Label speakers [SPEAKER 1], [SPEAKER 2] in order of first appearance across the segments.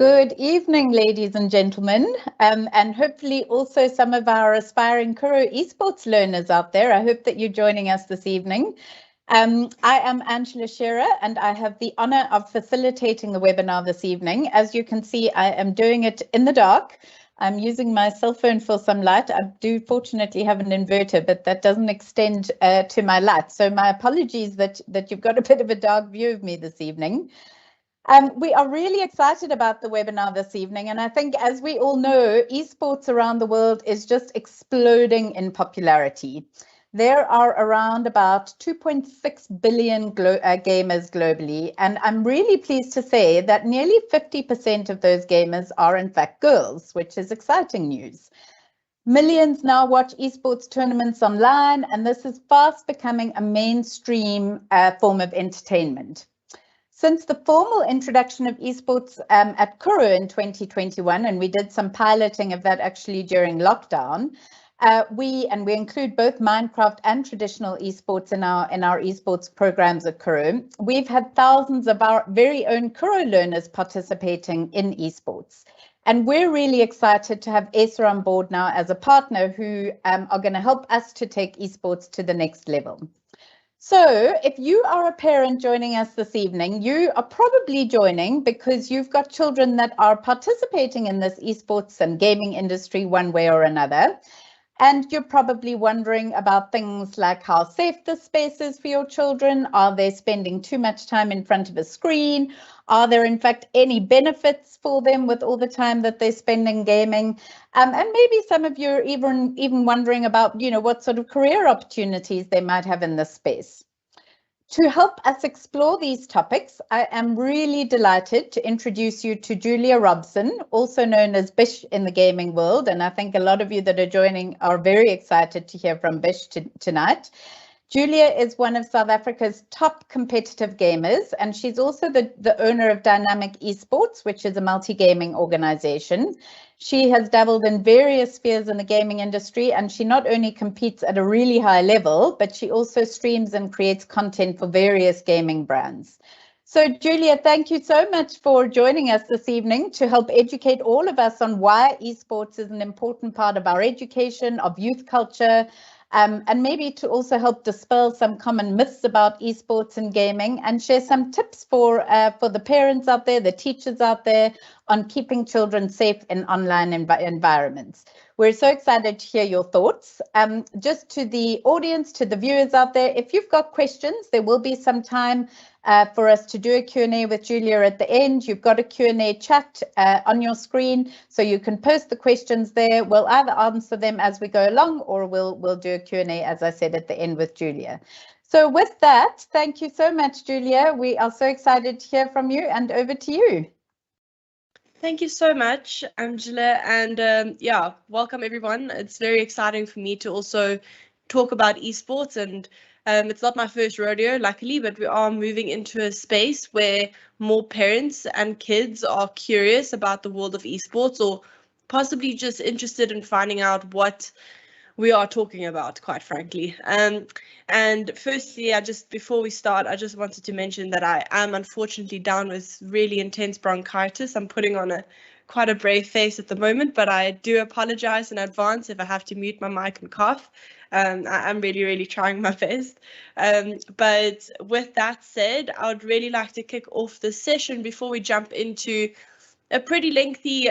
[SPEAKER 1] Good evening, ladies and gentlemen, and hopefully also some of our aspiring Kura eSports learners out there. I hope that you're joining us this evening. I am Angela Shearer, and I have the honor of facilitating the webinar this evening. As you can see, I am doing it in the dark. I'm using my cell phone for some light. I do fortunately have an inverter, but that doesn't extend to my light. So my apologies that you've got a bit of a dark view of me this evening. We are really excited about the webinar this evening, and I think, as we all know, esports around the world is just exploding in popularity. There are around about 2.6 billion gamers globally, and I'm really pleased to say that nearly 50% of those gamers are in fact girls, which is exciting news. Millions now watch esports tournaments online, and this is fast becoming a mainstream form of entertainment. Since the formal introduction of esports at Kura in 2021, and we did some piloting of that actually during lockdown, we include both Minecraft and traditional esports in our esports programs at Kura. We've had thousands of our very own Kura learners participating in esports. And we're really excited to have ESA on board now as a partner who are going to help us to take esports to the next level. So if you are a parent joining us this evening, you are probably joining because you've got children that are participating in this esports and gaming industry one way or another. And you're probably wondering about things like how safe this space is for your children. Are they spending too much time in front of a screen? Are there, in fact, any benefits for them with all the time that they spend in gaming? And maybe some of you are even wondering about, what sort of career opportunities they might have in this space. To help us explore these topics, I am really delighted to introduce you to Julia Robson, also known as Bish in the gaming world. And I think a lot of you that are joining are very excited to hear from Bish tonight. Julia is one of South Africa's top competitive gamers, and she's also the owner of Dynamic eSports, which is a multi-gaming organization. She has dabbled in various spheres in the gaming industry, and she not only competes at a really high level, but she also streams and creates content for various gaming brands. So Julia, thank you so much for joining us this evening to help educate all of us on why esports is an important part of our education, of youth culture, and maybe to also help dispel some common myths about esports and gaming, and share some tips for the parents out there, the teachers out there, on keeping children safe in online environments. We're so excited to hear your thoughts. Just to the audience, to the viewers out there, if you've got questions, there will be some time for us to do a Q&A with Julia at the end. You've got a Q&A chat on your screen, so you can post the questions there. We'll either answer them as we go along, or we'll do a Q&A, as I said, at the end with Julia. So with that, thank you so much, Julia. We are so excited to hear from you, and over to you.
[SPEAKER 2] Thank you so much, Angela, and yeah, welcome everyone. It's very exciting for me to also talk about esports, and it's not my first rodeo, luckily, but we are moving into a space where more parents and kids are curious about the world of esports, or possibly just interested in finding out what we are talking about, quite frankly. And firstly, before we start, I just wanted to mention that I am unfortunately down with really intense bronchitis. I'm putting on quite a brave face at the moment, but I do apologize in advance if I have to mute my mic and cough. I'm really, really trying my best. But with that said, I would really like to kick off the session before we jump into a pretty lengthy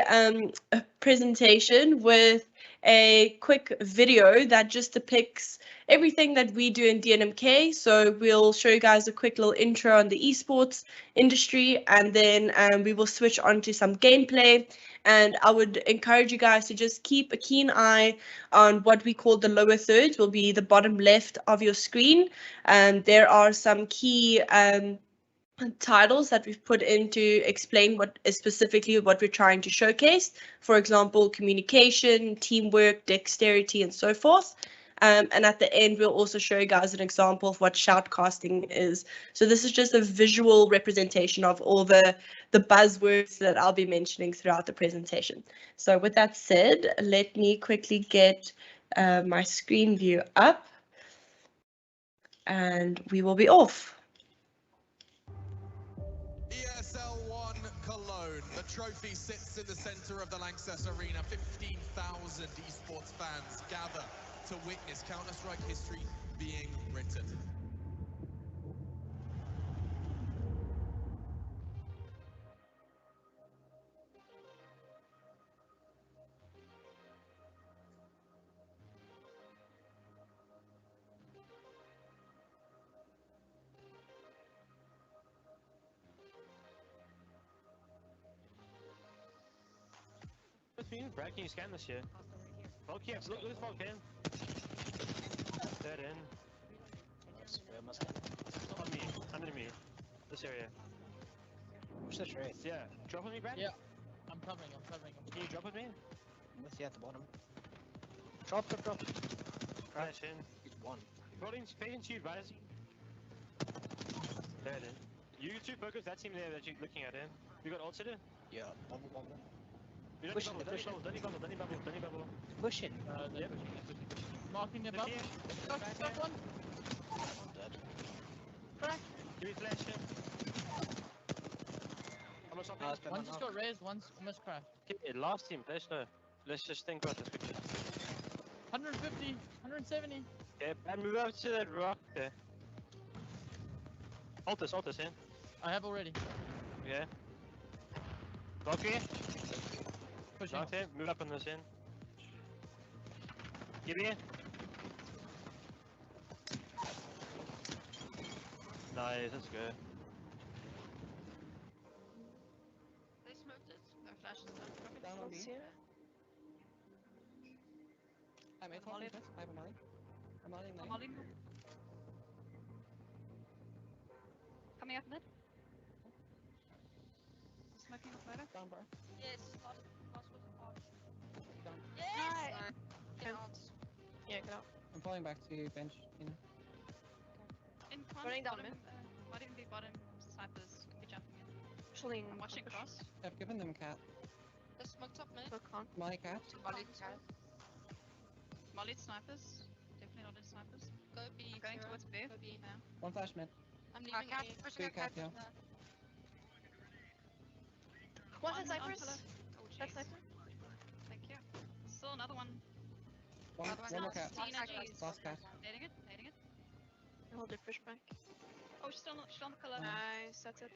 [SPEAKER 2] presentation with a quick video that just depicts everything that we do in DNMK. So we'll show you guys a quick little intro on the esports industry, and then we will switch on to some gameplay. And I would encourage you guys to just keep a keen eye on what we call the lower thirds, will be the bottom left of your screen. There are some key titles that we've put in to explain what is specifically what we're trying to showcase. For example, communication, teamwork, dexterity, and so forth. And at the end, we'll also show you guys an example of what shoutcasting is. So this is just a visual representation of all the buzzwords that I'll be mentioning throughout the presentation. So with that said, let me quickly get my screen view up, and we will be off.
[SPEAKER 3] ESL1 Cologne, the trophy sits in the center of the Lanxess Arena. 15,000 esports fans gather to witness Counter-Strike history being written.
[SPEAKER 4] Brad, can you scan this shit? Look here, look this smoke in. Dead in. On me, under me. This area.
[SPEAKER 5] Push the tree.
[SPEAKER 4] Yeah. Drop with me, Brad?
[SPEAKER 6] Yeah. I'm covering him.
[SPEAKER 4] Can you drop with me?
[SPEAKER 5] Let's see at the bottom. Drop.
[SPEAKER 4] Crash in.
[SPEAKER 5] He's one.
[SPEAKER 4] Fade and shoot, guys. Dead in. You two focus that team there that you're looking at in. You got ult to?
[SPEAKER 5] Yeah. Bubble.
[SPEAKER 4] You
[SPEAKER 5] Push
[SPEAKER 4] don't
[SPEAKER 5] it, push it.
[SPEAKER 4] Don't bubble.
[SPEAKER 5] Push it.
[SPEAKER 6] They're
[SPEAKER 4] Yep.
[SPEAKER 6] pushing. Marking them up.
[SPEAKER 4] Look here.
[SPEAKER 6] Stuck one.
[SPEAKER 5] Dead.
[SPEAKER 6] Crack.
[SPEAKER 4] Give me flash in. Almost up
[SPEAKER 5] It's been
[SPEAKER 6] One
[SPEAKER 5] on
[SPEAKER 6] just
[SPEAKER 5] now.
[SPEAKER 6] got raised, one's almost cracked.
[SPEAKER 4] Okay, last team, flash no. Let's just think about this quickly.
[SPEAKER 6] 150, 170.
[SPEAKER 4] Okay, Brad, move over to that rock there. Ult this in.
[SPEAKER 6] I have already.
[SPEAKER 4] Okay. Rock here.
[SPEAKER 6] Pushing.
[SPEAKER 4] Knocked it. Move up on this in. Give here. Nice, let's go.
[SPEAKER 7] They smoked it. Their flash is done.
[SPEAKER 5] Down on B. I'm
[SPEAKER 7] I'm molly.
[SPEAKER 5] I have a molly. I'm mollying
[SPEAKER 7] I'm
[SPEAKER 5] now.
[SPEAKER 7] molly. Coming up mid. Smoking up later.
[SPEAKER 5] Down bar.
[SPEAKER 7] Yes, last with the bar.
[SPEAKER 5] Down.
[SPEAKER 7] Yes!
[SPEAKER 8] Get out. Yeah, get out.
[SPEAKER 5] I'm falling back to bench. You know.
[SPEAKER 7] In front,
[SPEAKER 8] Running down
[SPEAKER 7] bottom,
[SPEAKER 8] mid.
[SPEAKER 7] might even be bottom snipers. Could be jumping in.
[SPEAKER 8] Pushing.
[SPEAKER 7] I'm watching cross.
[SPEAKER 5] I've given them cat.
[SPEAKER 7] They smoked up mid.
[SPEAKER 8] Look on.
[SPEAKER 5] Molly cat.
[SPEAKER 7] Molly cat. Molly snipers. Definitely not in snipers. Go B. Going towards B. Go B now.
[SPEAKER 5] One flash mid.
[SPEAKER 7] I'm leaving cat.
[SPEAKER 5] Pushing cat, yeah.
[SPEAKER 8] One's in
[SPEAKER 7] On
[SPEAKER 8] Cypress.
[SPEAKER 7] pillar. Oh,
[SPEAKER 8] That's
[SPEAKER 7] jeez.
[SPEAKER 8] Cypress.
[SPEAKER 7] Thank you. Still another one.
[SPEAKER 5] One more cat.
[SPEAKER 7] Tina, jeez.
[SPEAKER 5] Last cat.
[SPEAKER 7] Nading it.
[SPEAKER 8] Hold your push back.
[SPEAKER 7] Oh, she's still on the pillar.
[SPEAKER 8] Nice, that's it.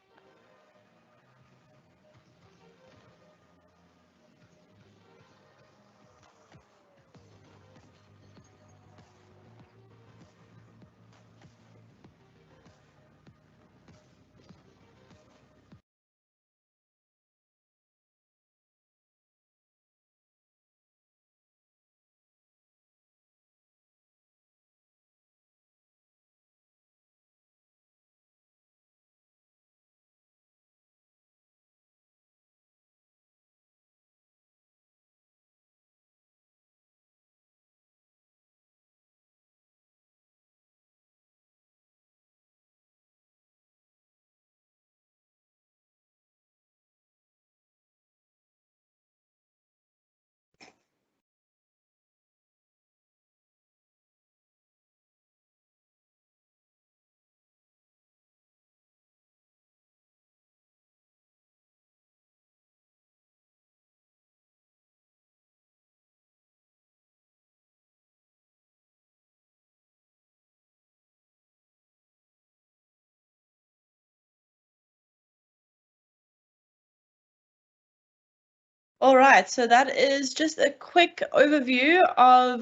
[SPEAKER 2] All right, so that is just a quick overview of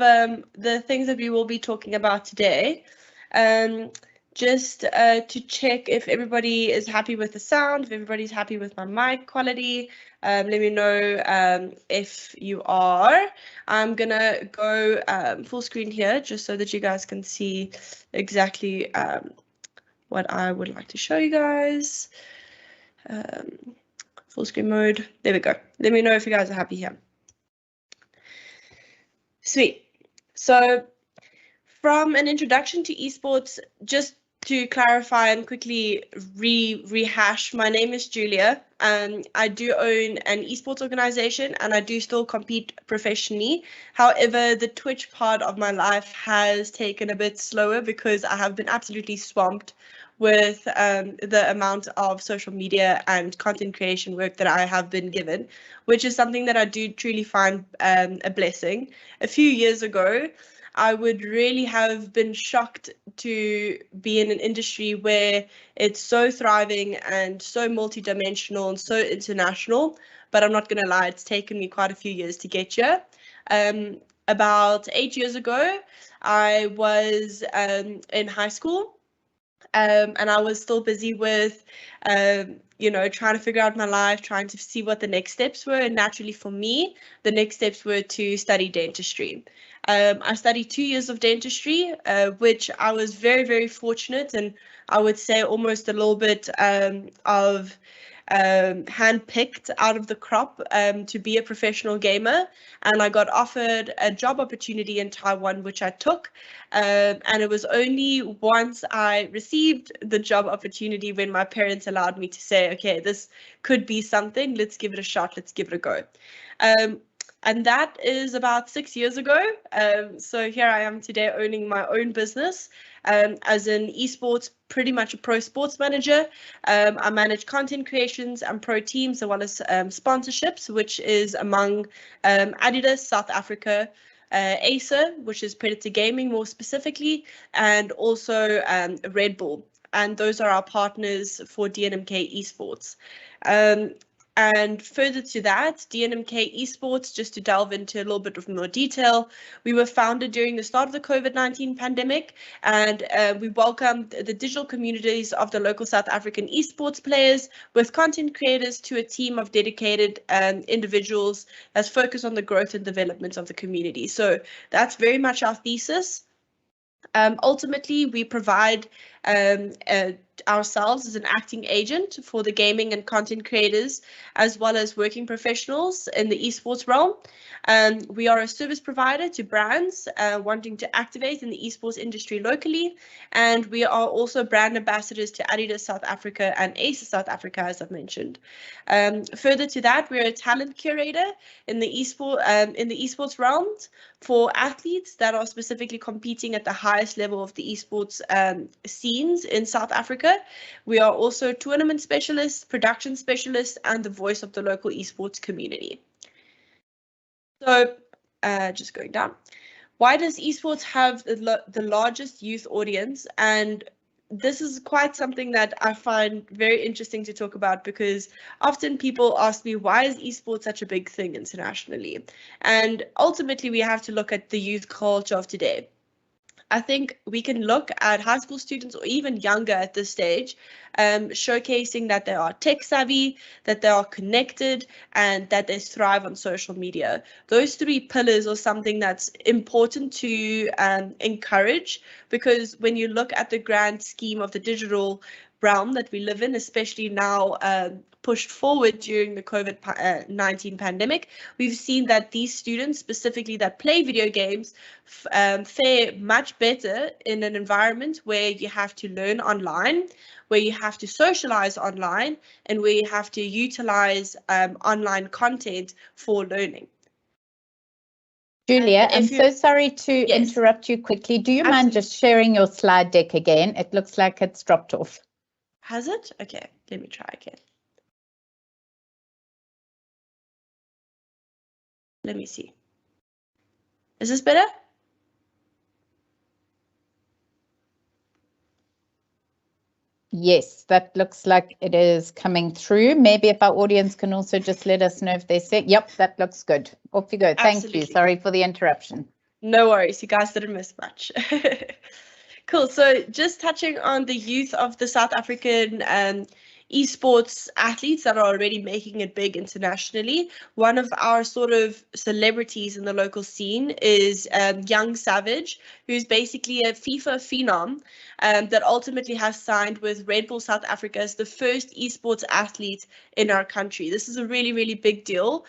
[SPEAKER 2] the things that we will be talking about today. Just to check if everybody is happy with the sound, if everybody's happy with my mic quality, let me know if you are. I'm gonna go full screen here just so that you guys can see exactly what I would like to show you guys. Full screen mode. There we go. Let me know if you guys are happy here. Sweet. So from an introduction to esports, just to clarify and quickly rehash, my name is Julia. I do own an esports organization and I do still compete professionally. However, the Twitch part of my life has taken a bit slower because I have been absolutely swamped with the amount of social media and content creation work that I have been given, which is something that I do truly find a blessing. A few years ago, I would really have been shocked to be in an industry where it's so thriving and so multidimensional and so international. But I'm not going to lie, it's taken me quite a few years to get here. About 8 years ago, I was in high school. And I was still busy with, trying to figure out my life, trying to see what the next steps were. And naturally for me, the next steps were to study dentistry. I studied 2 years of dentistry, which I was very, very fortunate, and I would say almost a little bit of handpicked out of the crop to be a professional gamer. And I got offered a job opportunity in Taiwan, which I took. And it was only once I received the job opportunity when my parents allowed me to say, okay, this could be something, let's give it a shot, let's give it a go. And that is about 6 years ago. So here I am today owning my own business as an esports, pretty much a pro sports manager. I manage content creations and pro teams as well as sponsorships, which is among Adidas, South Africa, Acer, which is Predator Gaming more specifically, and also Red Bull. And those are our partners for DNMK eSports. And further to that, DNMK eSports, just to delve into a little bit of more detail, we were founded during the start of the COVID-19 pandemic, and we welcomed the digital communities of the local South African esports players with content creators to a team of dedicated individuals that's focused on the growth and development of the community. So that's very much our thesis. Ultimately, we provide ourselves as an acting agent for the gaming and content creators, as well as working professionals in the esports realm. We are a service provider to brands wanting to activate in the esports industry locally, and we are also brand ambassadors to Adidas South Africa and Acer South Africa, as I've mentioned. Further to that, we're a talent curator in the esports realms for athletes that are specifically competing at the highest level of the esports scenes in South Africa. We are also tournament specialists, production specialists, and the voice of the local esports community. So just going down. Why does esports have the largest youth audience? And this is quite something that I find very interesting to talk about, because often people ask me, why is esports such a big thing internationally? And ultimately, we have to look at the youth culture of today. I think we can look at high school students or even younger at this stage, showcasing that they are tech savvy, that they are connected, and that they thrive on social media. Those three pillars are something that's important to encourage, because when you look at the grand scheme of the digital realm that we live in, especially now pushed forward during the COVID-19 pandemic, we've seen that these students, specifically that play video games, fare much better in an environment where you have to learn online, where you have to socialize online, and where you have to utilize online content for learning.
[SPEAKER 1] Julia, I'm so sorry to interrupt you quickly. Do you mind just sharing your slide deck again? It looks like it's dropped off.
[SPEAKER 2] Has it? Okay, let me try again. Let me see. Is this better?
[SPEAKER 1] Yes, that looks like it is coming through. Maybe if our audience can also just let us know if they say, yep, that looks good. Off you go. Thank you. Sorry for the interruption.
[SPEAKER 2] No worries. You guys didn't miss much. Cool. So just touching on the youth of the South African esports athletes that are already making it big internationally. One of our sort of celebrities in the local scene is Young Savage, who's basically a FIFA phenom that ultimately has signed with Red Bull South Africa as the first esports athlete in our country. This is a really, really big deal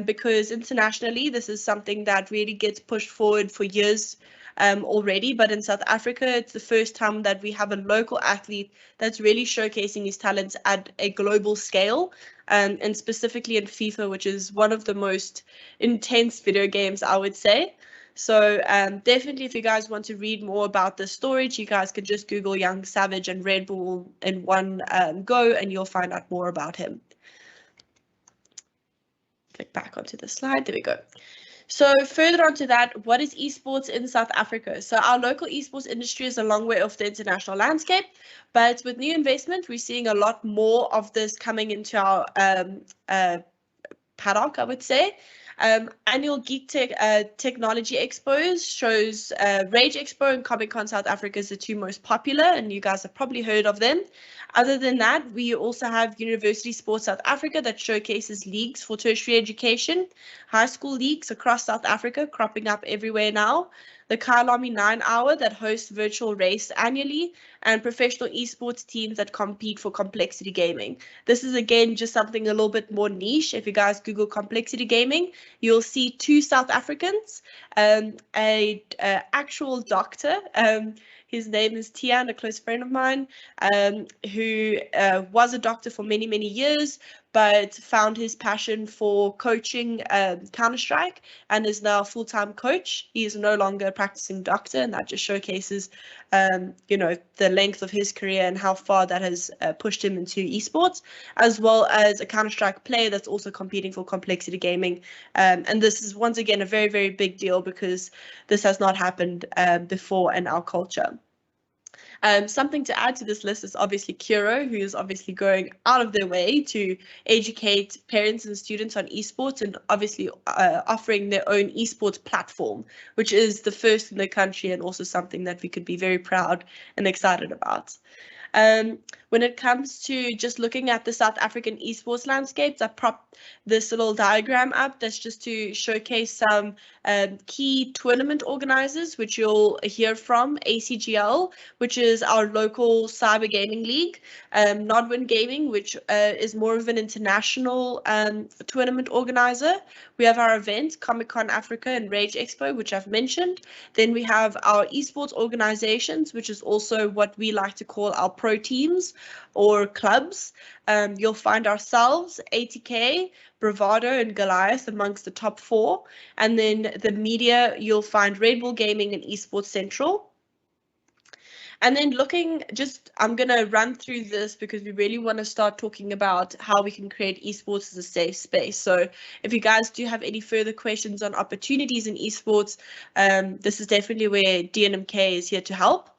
[SPEAKER 2] because internationally, this is something that really gets pushed forward for years already, but in South Africa, it's the first time that we have a local athlete that's really showcasing his talents at a global scale, and specifically in FIFA, which is one of the most intense video games, I would say. So definitely, if you guys want to read more about this story, you guys can just Google Young Savage and Red Bull in one go, and you'll find out more about him. Click back onto the slide. There we go. So further on to that, what is esports in South Africa? So our local esports industry is a long way off the international landscape, but with new investment, we're seeing a lot more of this coming into our paddock, I would say. Annual Geek Technology Expos shows Rage Expo and Comic Con South Africa is the two most popular, and you guys have probably heard of them. Other than that, we also have University Sports South Africa that showcases leagues for tertiary education, high school leagues across South Africa cropping up everywhere now. The Kyalami 9 Hour that hosts virtual race annually, and professional esports teams that compete for complexity gaming. This is again just something a little bit more niche. If you guys Google complexity gaming, you'll see two South Africans, a actual doctor. His name is Tian, a close friend of mine, who was a doctor for many, many years, but found his passion for coaching Counter-Strike and is now a full-time coach. He is no longer a practicing doctor, and that just showcases, you know, the length of his career and how far that has pushed him into esports, as well as a Counter-Strike player that's also competing for complexity gaming. And this is once again a very, very big deal because this has not happened before in our culture. Something to add to this list is obviously Kura, who is obviously going out of their way to educate parents and students on esports, and obviously offering their own esports platform, which is the first in the country and also something that we could be very proud and excited about. When it comes to just looking at the South African esports landscapes, I propped this little diagram up that's just to showcase some key tournament organizers, which you'll hear from ACGL, which is our local cyber gaming league, Nodwin Gaming, which is more of an international tournament organizer. We have our event, Comic Con Africa and Rage Expo, which I've mentioned. Then we have our esports organizations, which is also what we like to call our pro teams or clubs. You'll find ourselves, ATK, Bravado, and Goliath amongst the top 4. And then the media, you'll find Red Bull Gaming and Esports Central. And then I'm going to run through this because we really want to start talking about how we can create esports as a safe space. So if you guys do have any further questions on opportunities in esports, this is definitely where DNMK is here to help.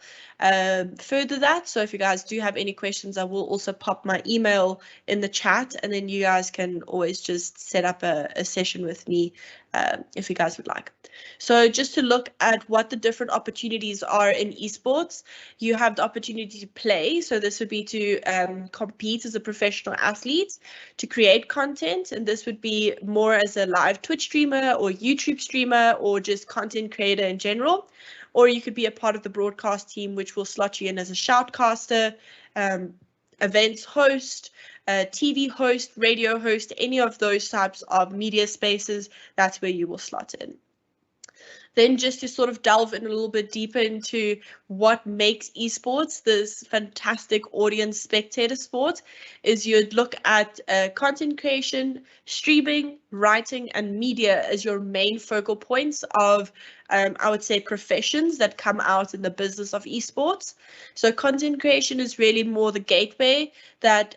[SPEAKER 2] Further that, so if you guys do have any questions, I will also pop my email in the chat, and then you guys can always just set up a session with me if you guys would like. So just to look at what the different opportunities are in esports, you have the opportunity to play. So this would be to compete as a professional athlete, to create content, and this would be more as a live Twitch streamer or YouTube streamer or just content creator in general. Or you could be a part of the broadcast team, which will slot you in as a shoutcaster, events host, TV host, radio host, any of those types of media spaces. That's where you will slot in. Then just to sort of delve in a little bit deeper into what makes esports this fantastic audience spectator sport is you'd look at content creation, streaming, writing, and media as your main focal points of I would say professions that come out in the business of esports. So content creation is really more the gateway that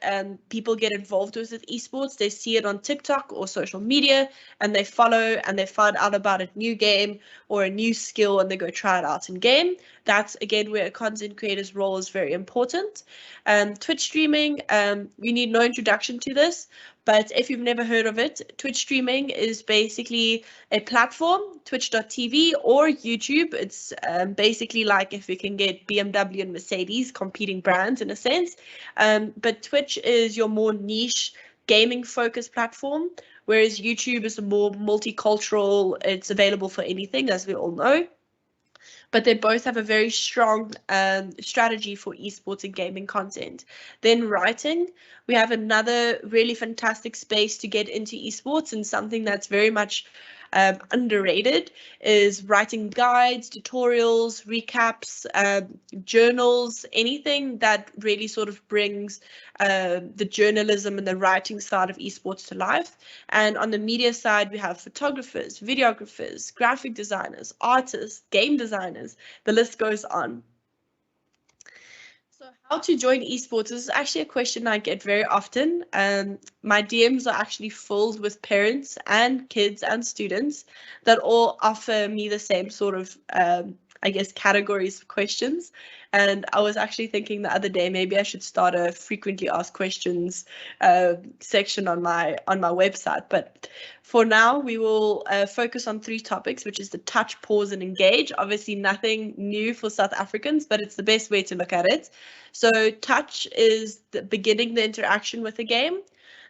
[SPEAKER 2] people get involved with esports. They see it on TikTok or social media and they follow and they find out about a new game or a new skill and they go try it out in game. That's again where a content creator's role is very important. Twitch streaming, we need no introduction to this, but if you've never heard of it, Twitch streaming is basically a platform, twitch.tv or YouTube. It's basically like if we can get BMW and Mercedes competing brands in a sense. But Twitch is your more niche gaming focused platform, whereas YouTube is a more multicultural, it's available for anything, as we all know. But they both have a very strong strategy for esports and gaming content. Then writing, we have another really fantastic space to get into esports and something that's very much underrated is writing guides, tutorials, recaps, journals, anything that really sort of brings the journalism and the writing side of esports to life. And on the media side, we have photographers, videographers, graphic designers, artists, game designers, the list goes on. So how to join esports is actually a question I get very often. My DMs are actually filled with parents and kids and students that all offer me the same sort of, I guess, categories of questions. And I was actually thinking the other day, maybe I should start a frequently asked questions section on my website. But for now, we will focus on 3 topics, which is the touch, pause, and engage. Obviously, nothing new for South Africans, but it's the best way to look at it. So touch is beginning the interaction with the game.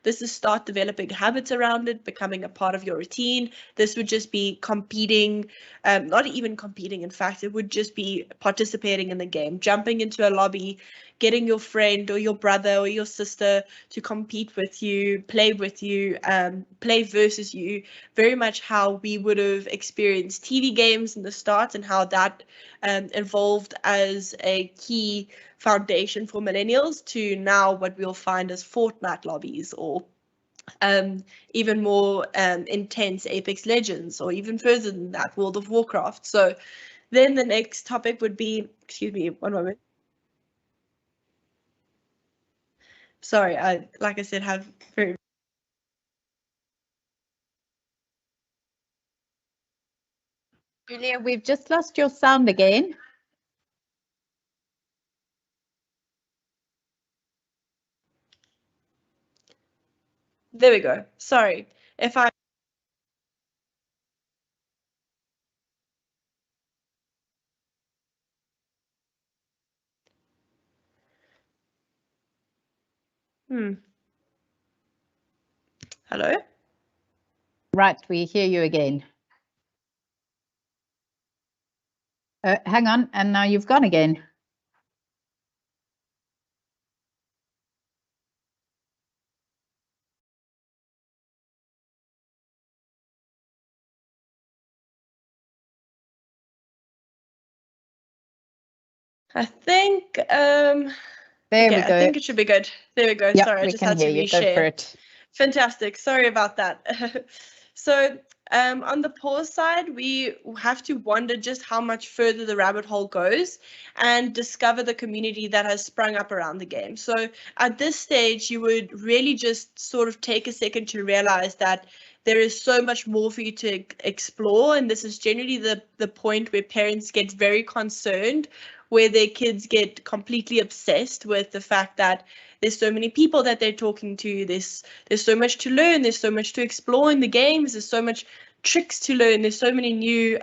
[SPEAKER 2] This is start developing habits around it, becoming a part of your routine. This would just be competing, not even competing, in fact, it would just be participating in the game, jumping into a lobby, getting your friend or your brother or your sister to compete with you, play versus you, very much how we would have experienced TV games in the start and how that evolved as a key foundation for millennials to now what we'll find as Fortnite lobbies or even more intense Apex Legends or even further than that, World of Warcraft. So then the next topic would be, excuse me, one moment. Sorry, like I said, have very...
[SPEAKER 1] Julia, we've just lost your sound again.
[SPEAKER 2] There we go. Sorry. If I... Hello?
[SPEAKER 1] Right, we hear you again. Hang on, and now you've gone again.
[SPEAKER 2] I think
[SPEAKER 1] there we go.
[SPEAKER 2] I think it should be good. There we go.
[SPEAKER 1] Yep,
[SPEAKER 2] Sorry, I just had to reshare.
[SPEAKER 1] Go for it.
[SPEAKER 2] Fantastic. Sorry about that. So on the pause side, we have to wonder just how much further the rabbit hole goes and discover the community that has sprung up around the game. So at this stage, you would really just sort of take a second to realize that there is so much more for you to explore. And this is generally the point where parents get very concerned, where their kids get completely obsessed with the fact that there's so many people that they're talking to, there's so much to learn, there's so much to explore in the games, there's so much tricks to learn, there's so many new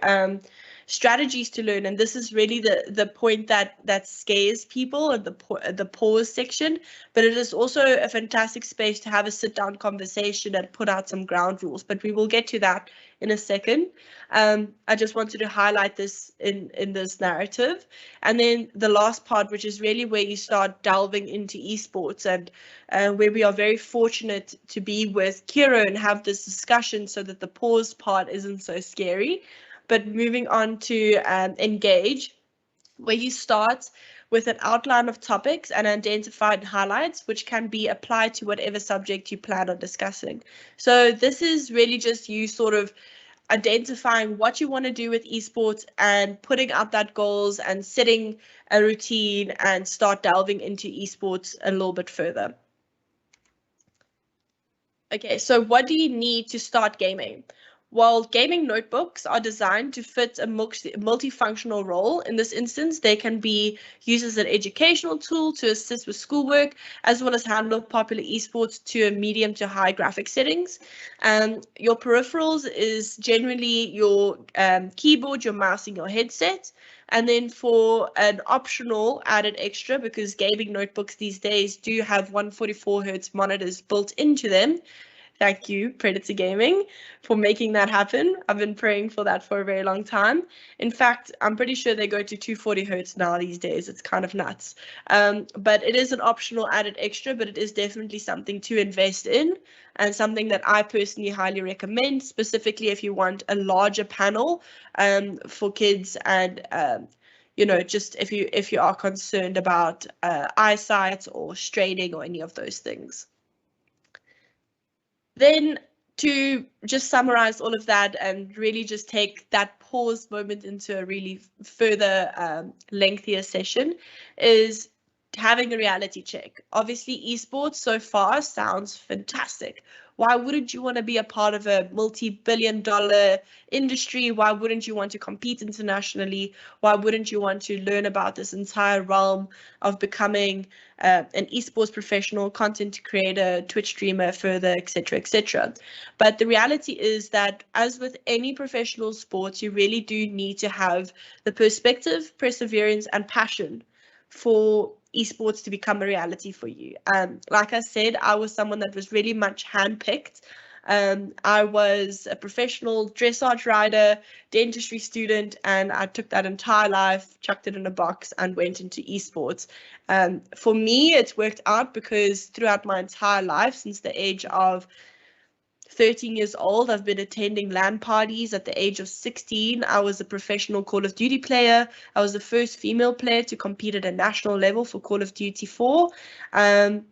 [SPEAKER 2] strategies to learn, and this is really the point that scares people at the pause section. But it is also a fantastic space to have a sit-down conversation and put out some ground rules, but we will get to that in a second. I just wanted to highlight this in this narrative. And then the last part, which is really where you start delving into esports, and where we are very fortunate to be with Kura and have this discussion so that the pause part isn't so scary. But moving on to engage, where you start with an outline of topics and identified highlights, which can be applied to whatever subject you plan on discussing. So this is really just you sort of identifying what you want to do with esports and putting out that goals and setting a routine and start delving into esports a little bit further. Okay, so what do you need to start gaming? While gaming notebooks are designed to fit a multifunctional role, in this instance, they can be used as an educational tool to assist with schoolwork, as well as handle popular esports to a medium to high graphic settings. Your peripherals is generally your keyboard, your mouse, and your headset. And then for an optional added extra, because gaming notebooks these days do have 144 Hz monitors built into them, Thank you, Predator Gaming, for making that happen. I've been praying for that for a very long time. In fact, I'm pretty sure they go to 240 hertz now these days. It's kind of nuts. But it is an optional added extra, but it is definitely something to invest in and something that I personally highly recommend, specifically if you want a larger panel for kids and you know, just if you are concerned about eyesight or straining or any of those things. Then to just summarize all of that and really just take that pause moment into a really further lengthier session is having a reality check. Obviously, esports so far sounds fantastic. Why wouldn't you want to be a part of a multi-billion-dollar industry? Why wouldn't you want to compete internationally? Why wouldn't you want to learn about this entire realm of becoming an esports professional, content creator, Twitch streamer, further, etc., etc. But the reality is that, as with any professional sports, you really do need to have the perspective, perseverance, and passion for esports to become a reality for you. Like I said, I was someone that was really much handpicked. I was a professional dressage rider, dentistry student, and I took that entire life, chucked it in a box, and went into esports. For me, it's worked out because throughout my entire life, since the age of 13 years old, I've been attending LAN parties. At the age of 16, I was a professional Call of Duty player. I was the first female player to compete at a national level for Call of Duty 4. And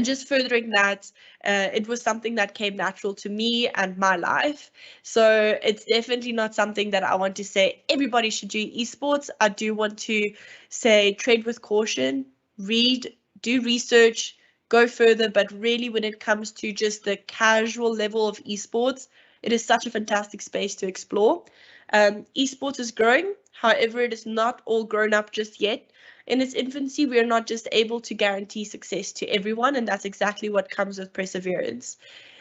[SPEAKER 2] just furthering that, it was something that came natural to me and my life. So it's definitely not something that I want to say everybody should do esports. I do want to say tread with caution, read, do research, go further, but really when it comes to just the casual level of esports, it is such a fantastic space to explore. Esports is growing, however, it is not all grown up just yet. In its infancy, we are not just able to guarantee success to everyone, and that's exactly what comes with perseverance.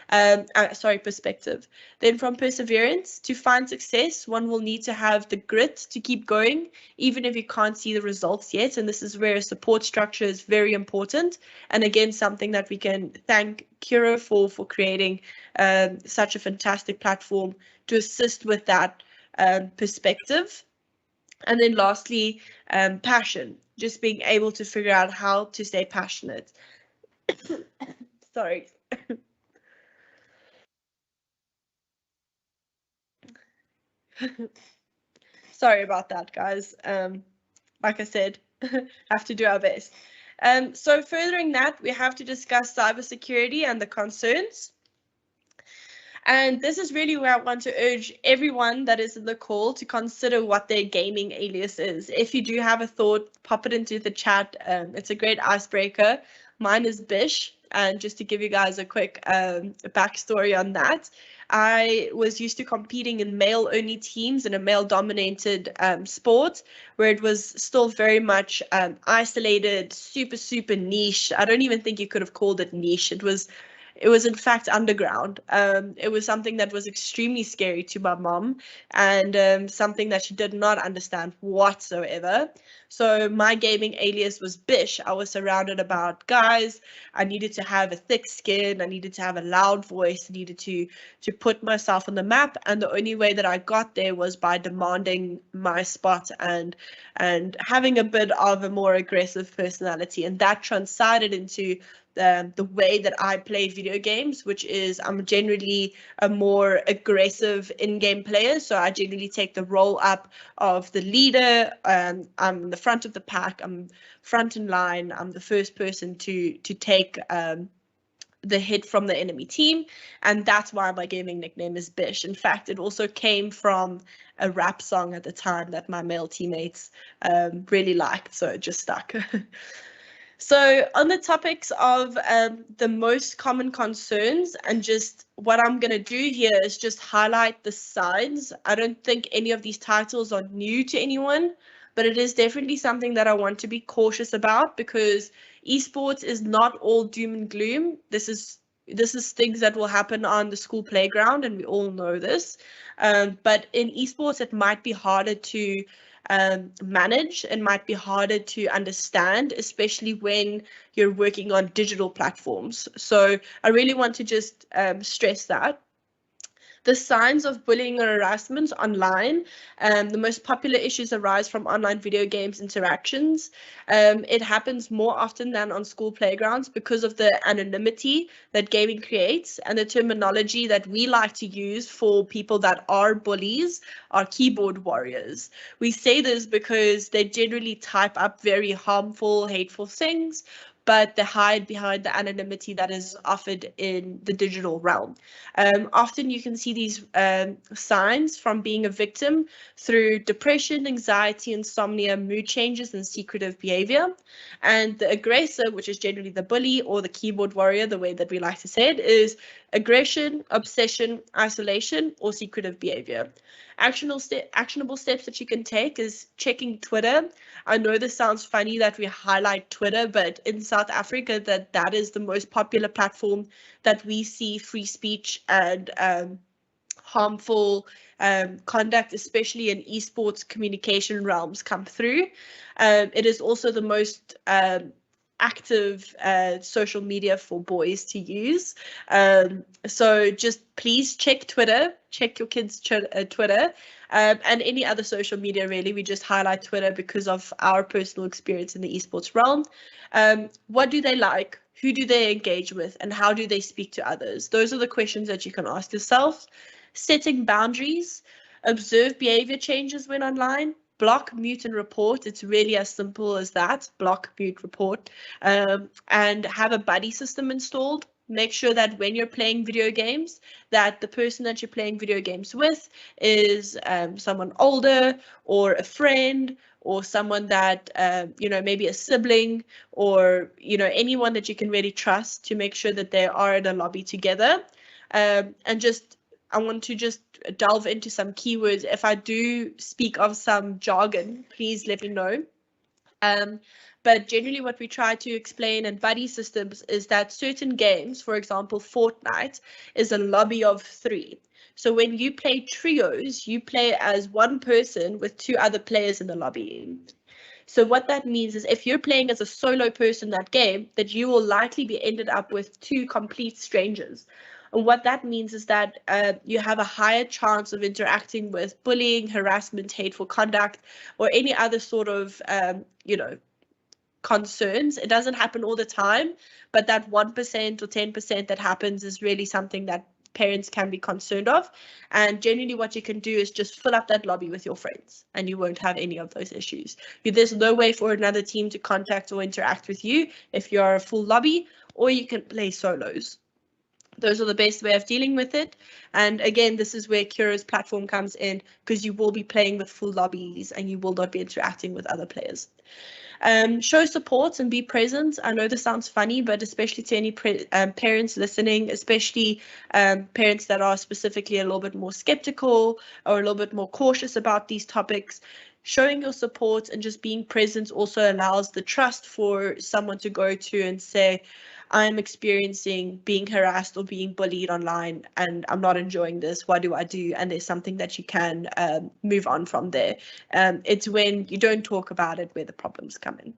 [SPEAKER 2] Perspective. Then from perseverance, to find success, one will need to have the grit to keep going, even if you can't see the results yet. And this is where a support structure is very important. And again, something that we can thank Kura for creating such a fantastic platform to assist with that perspective. And then lastly, passion, just being able to figure out how to stay passionate. Sorry. Sorry about that, guys. Like I said, have to do our best. So furthering that, we have to discuss cybersecurity and the concerns. And this is really where I want to urge everyone that is in the call to consider what their gaming alias is. If you do have a thought, pop it into the chat. It's a great icebreaker. Mine is Bish. And just to give you guys a quick backstory on that, I was used to competing in male-only teams in a male-dominated sport where it was still very much isolated, super niche. I don't even think you could have called it niche. It was in fact underground. It was something that was extremely scary to my mom and something that she did not understand whatsoever. So my gaming alias was Bish. I was surrounded about guys. I needed to have a thick skin. I needed to have a loud voice. I needed to put myself on the map. And the only way that I got there was by demanding my spot and having a bit of a more aggressive personality. And that translated into the way that I play video games, which is I'm generally a more aggressive in-game player. So I generally take the role up of the leader. I'm the front of the pack. I'm front in line. I'm the first person to take the hit from the enemy team, and that's why my gaming nickname is Bish. In fact, it also came from a rap song at the time that my male teammates really liked, so it just stuck. So on the topics of the most common concerns, and just what I'm going to do here is just highlight the signs. I don't think any of these titles are new to anyone, but it is definitely something that I want to be cautious about because esports is not all doom and gloom. This is things that will happen on the school playground, and we all know this. But in esports, it might be harder to manage and might be harder to understand, especially when you're working on digital platforms. So I really want to just stress that. The signs of bullying or harassment online. The most popular issues arise from online video games interactions. It happens more often than on school playgrounds because of the anonymity that gaming creates, and the terminology that we like to use for people that are bullies are keyboard warriors. We say this because they generally type up very harmful, hateful things, but they hide behind the anonymity that is offered in the digital realm. Often you can see these signs from being a victim through depression, anxiety, insomnia, mood changes, and secretive behavior. And the aggressor, which is generally the bully or the keyboard warrior, the way that we like to say it, is aggression, obsession, isolation, or secretive behavior. Actionable steps that you can take is checking Twitter. I know this sounds funny that we highlight Twitter, but in South Africa, that is the most popular platform that we see free speech and harmful conduct, especially in eSports communication realms, come through. It is also the most active social media for boys to use. So just please check Twitter, check your kids' Twitter, and any other social media really. We just highlight Twitter because of our personal experience in the esports realm. What do they like? Who do they engage with? And how do they speak to others? Those are the questions that you can ask yourself. Setting boundaries, observe behavior changes when online, block, mute, and report. It's really as simple as that. Block, mute, report. And have a buddy system installed. Make sure that when you're playing video games, that the person that you're playing video games with is someone older or a friend or someone that, maybe a sibling or, anyone that you can really trust, to make sure that they are in a lobby together. I want to just delve into some keywords. If I do speak of some jargon, please let me know. But generally what we try to explain in buddy systems is that certain games, for example, Fortnite, is a lobby of 3. So when you play trios, you play as one person with 2 other players in the lobby. So what that means is if you're playing as a solo person that game, that you will likely be ended up with 2 complete strangers. And what that means is that you have a higher chance of interacting with bullying, harassment, hateful conduct, or any other sort of, concerns. It doesn't happen all the time, but that 1% or 10% that happens is really something that parents can be concerned of. And generally what you can do is just fill up that lobby with your friends and you won't have any of those issues. There's no way for another team to contact or interact with you if you're a full lobby, or you can play solos. Those are the best way of dealing with it. And again, this is where Kura's platform comes in, because you will be playing with full lobbies and you will not be interacting with other players. Show support and be present. I know this sounds funny, but especially to any parents listening, especially parents that are specifically a little bit more skeptical or a little bit more cautious about these topics, showing your support and just being present also allows the trust for someone to go to and say, I'm experiencing being harassed or being bullied online and I'm not enjoying this. What do I do? And there's something that you can move on from there. It's when you don't talk about it where the problems come in.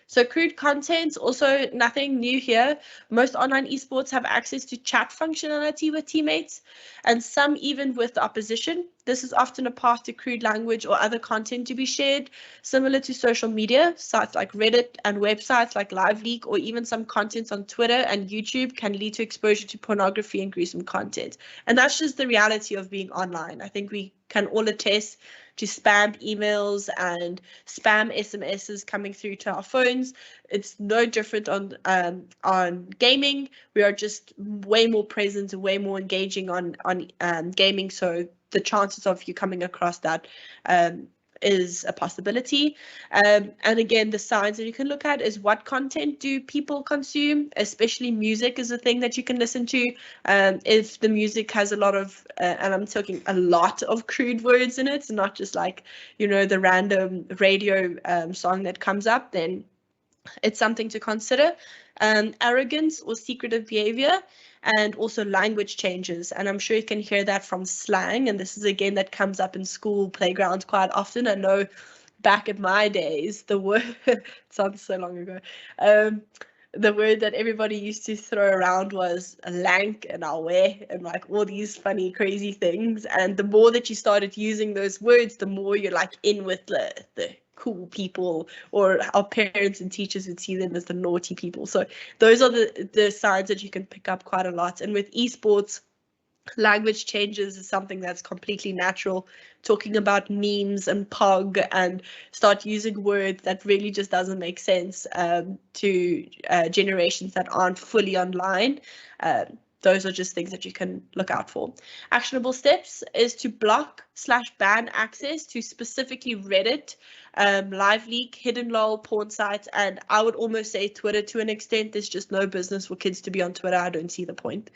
[SPEAKER 2] So crude content, also nothing new here. Most online esports have access to chat functionality with teammates, and some even with the opposition. This is often a path to crude language or other content to be shared, similar to social media. Sites like Reddit and websites like LiveLeak, or even some content on Twitter and YouTube, can lead to exposure to pornography and gruesome content. And that's just the reality of being online. I think we can all attest to spam emails and spam SMSs coming through to our phones. It's no different on gaming. We are just way more present and way more engaging on gaming. So the chances of you coming across that is a possibility. And again, the signs that you can look at is what content do people consume, especially music is a thing that you can listen to. If the music has a lot of, and I'm talking a lot of crude words in it, not just like, the random radio song that comes up, then it's something to consider. Arrogance or secretive behavior. and also language changes. And I'm sure you can hear that from slang. And this is again that comes up in school playgrounds quite often. I know back in my days, the word it sounds so long ago. The word that everybody used to throw around was lank and awe and like all these funny, crazy things. And the more that you started using those words, the more you're like in with the cool people, or our parents and teachers would see them as the naughty people. So those are the signs that you can pick up quite a lot. And with esports, language changes is something that's completely natural. Talking about memes and pog and start using words that really just doesn't make sense to generations that aren't fully online. Those are just things that you can look out for. Actionable steps is to block/ban access to specifically Reddit, Live Leak, Hidden Lol, porn sites, and I would almost say Twitter to an extent. There's just no business for kids to be on Twitter. I don't see the point.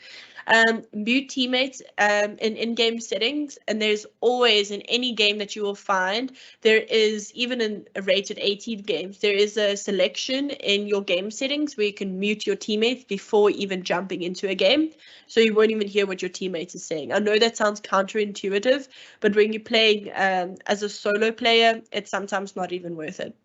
[SPEAKER 2] Mute teammates in in-game settings, and there's always in any game that you will find, there is, even in rated 18 games, there is a selection in your game settings where you can mute your teammates before even jumping into a game, so you won't even hear what your teammates are saying. I know that sounds counterintuitive, but when you're playing as a solo player, it's sometimes not even worth it.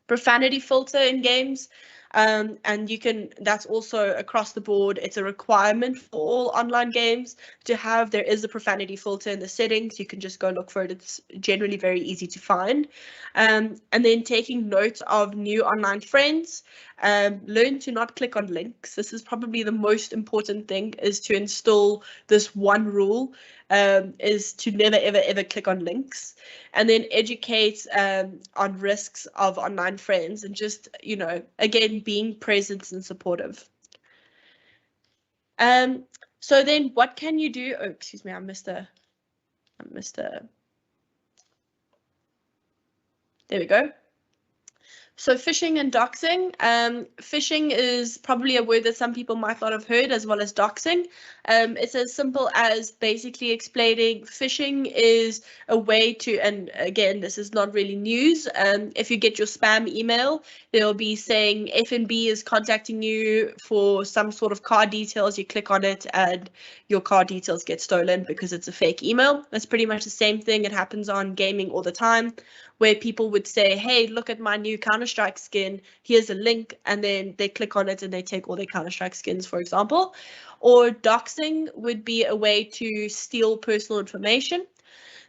[SPEAKER 2] Profanity filter in games. And you can, that's also across the board. It's a requirement for all online games to have. There is a profanity filter in the settings. You can just go look for it. It's generally very easy to find. And then taking note of new online friends. Learn to not click on links. This is probably the most important thing, is to install this one rule, is to never, ever, ever click on links. And then educate on risks of online friends, and just, you know, again, being present and supportive. So then what can you do? Oh, excuse me, I missed a, there we go. So phishing and doxing. Phishing is probably a word that some people might not have heard, as well as doxing. It's as simple as basically explaining phishing is a way to, and again, this is not really news. If you get your spam email, they'll be saying FNB is contacting you for some sort of card details. You click on it and your card details get stolen because it's a fake email. That's pretty much the same thing. It happens on gaming all the time, where people would say, hey, look at my new Counter-Strike skin, here's a link, and then they click on it and they take all their Counter-Strike skins, for example. Or doxing would be a way to steal personal information.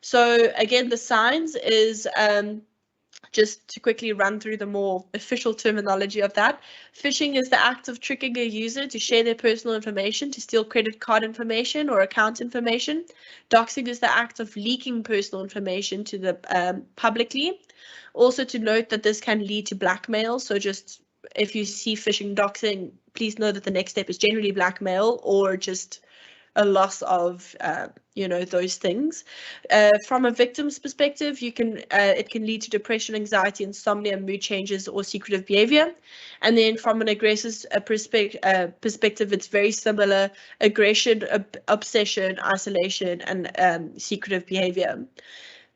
[SPEAKER 2] So again, the signs is, just to quickly run through the more official terminology of that. Phishing is the act of tricking a user to share their personal information, to steal credit card information or account information. Doxing is the act of leaking personal information to the publicly. Also to note that this can lead to blackmail. So just if you see phishing, doxing, please know that the next step is generally blackmail, or just a loss of, you know, those things. From a victim's perspective, you can, it can lead to depression, anxiety, insomnia, mood changes, or secretive behavior. And then from an aggressor's perspective, it's very similar: aggression, obsession, isolation, and secretive behavior.